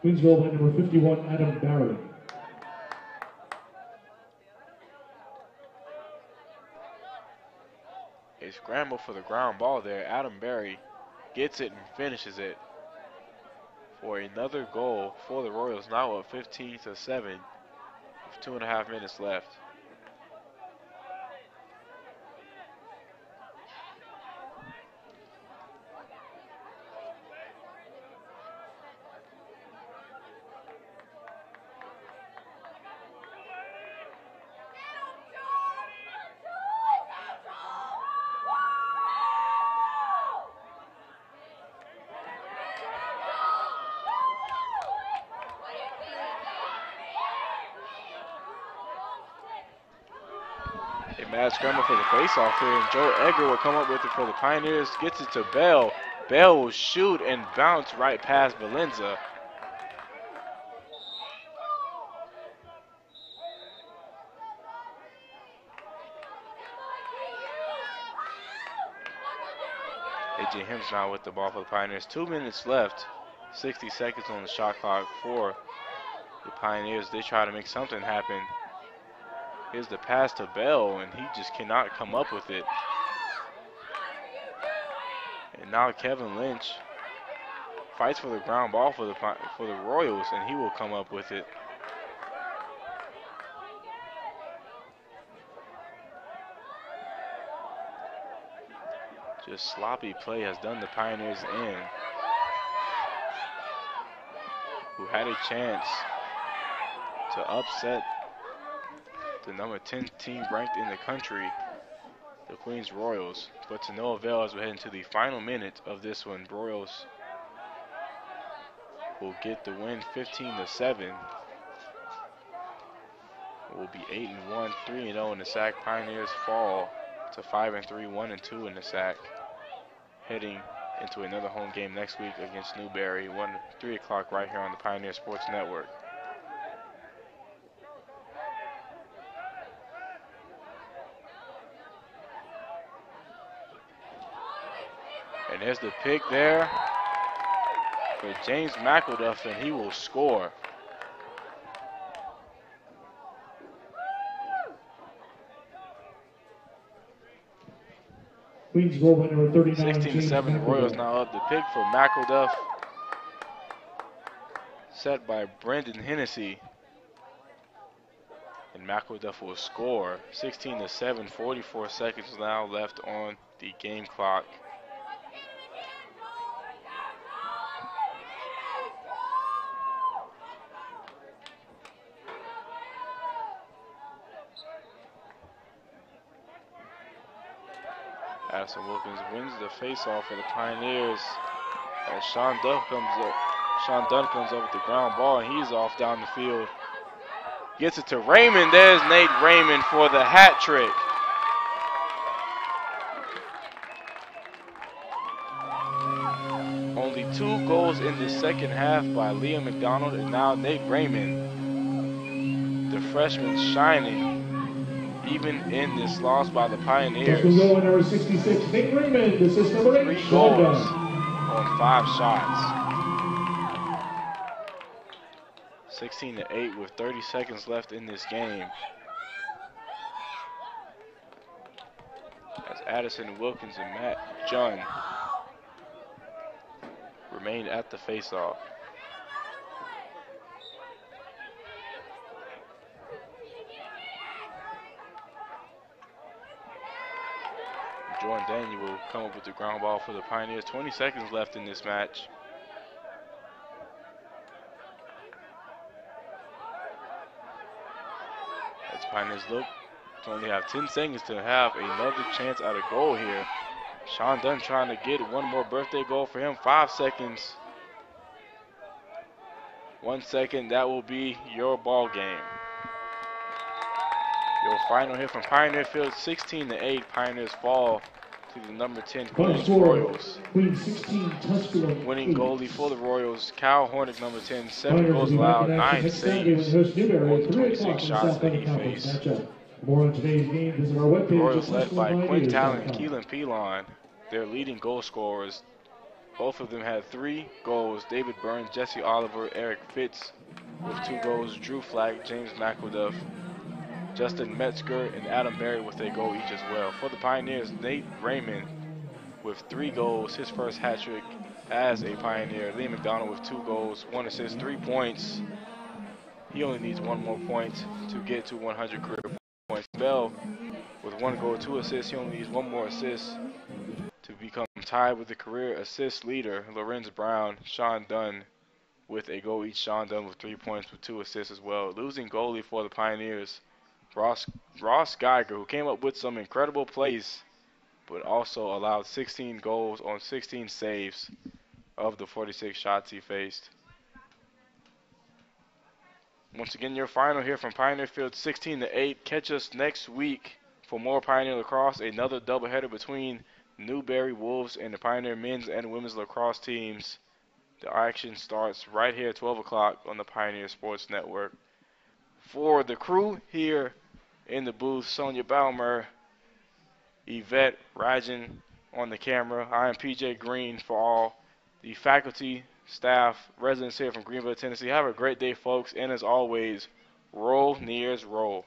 B: Queens goal by number 51, Adam Barry.
A: A scramble for the ground ball there. Adam Berry gets it and finishes it for another goal for the Royals. Now up 15-7 with 2.5 minutes left. Mad scramble for the faceoff here, and Joe Edgar will come up with it for the Pioneers. Gets it to Bell. Bell will shoot and bounce right past Valenza. AJ Hims now with the ball for the Pioneers. 2 minutes left. 60 seconds on the shot clock for the Pioneers. They try to make something happen. Here's the pass to Bell, and he just cannot come up with it. And now Kevin Lynch fights for the ground ball for the Royals, and he will come up with it. Just sloppy play has done the Pioneers in, who had a chance to upset the number 10 team ranked in the country, the Queens Royals, but to no avail as we head into the final minute of this one. Royals will get the win 15-7. Will be 8-1, 3-0 in the SAC. Pioneers fall to 5-3, 1-2 in the SAC, heading into another home game next week against Newberry, 3 o'clock right here on the Pioneer Sports Network. And there's the pick there for James McElduff, and he will score.
B: Queens goal by number 39.
A: 16-7, the Royals now up. The pick for McElduff, set by Brendan Hennessy. And McElduff will score. 16-7, 44 seconds now left on the game clock. Addison Wilkins wins the faceoff for the Pioneers as Sean Dunn comes up with the ground ball, and he's off down the field. Gets it to Raymond. There's Nate Raymond for the hat trick. Only 2 goals in the second half by Liam McDonald, and now Nate Raymond, the freshman, shining even in this loss by the Pioneers.
B: Tusculum goal number 66, Nate Raymond. Assist number 8,
A: 3
B: Sean
A: goals
B: Dunn.
A: on 5 shots. 16-8 with 30 seconds left in this game. As Addison Wilkins and Matt Junn remain at the faceoff. Jordan Daniel will come up with the ground ball for the Pioneers. 20 seconds left in this match. As Pioneers look to only have 10 seconds to have another chance at a goal here. Sean Dunn trying to get one more birthday goal for him. 5 seconds. 1 second, that will be your ball game. Your final hit from Pioneer Field, 16-8. Pioneers fall to the number 10 Queens Royals.
B: Queens 16, Tusculum.
A: Winning goalie for the Royals, Cal Hornick, number 10, 7 goals allowed, 9 saves on the 26 shots that he faced.
B: More on today's game, visit our webpage.
A: The Royals led by Quinn Talon and Keelan Pilon, their leading goal scorers. Both of them had 3 goals. David Burns, Jesse Oliver, Eric Fitz with 2 goals. Drew Flack, James McElduff, Justin Metzger, and Adam Berry with a goal each as well. For the Pioneers, Nate Raymond with 3 goals, his first hat trick as a Pioneer. Lee McDonald with 2 goals, 1 assist, 3 points. He only needs 1 more point to get to 100 career points. Bell with 1 goal, 2 assists. He only needs 1 more assist to become tied with the career assist leader, Lorenz Brown. Sean Dunn with a goal each. Sean Dunn with 3 points with 2 assists as well. Losing goalie for the Pioneers, Ross Geiger, who came up with some incredible plays, but also allowed 16 goals on 16 saves of the 46 shots he faced. Once again, your final here from Pioneer Field, 16-8. Catch us next week for more Pioneer Lacrosse, another doubleheader between Newberry Wolves and the Pioneer men's and women's lacrosse teams. The action starts right here at 12 o'clock on the Pioneer Sports Network. For the crew here in the booth, Sonia Baumer, Yvette Rajan on the camera. I am PJ Green for all the faculty, staff, residents here from Greenville, Tennessee. Have a great day, folks, and as always, roll, Nears, roll.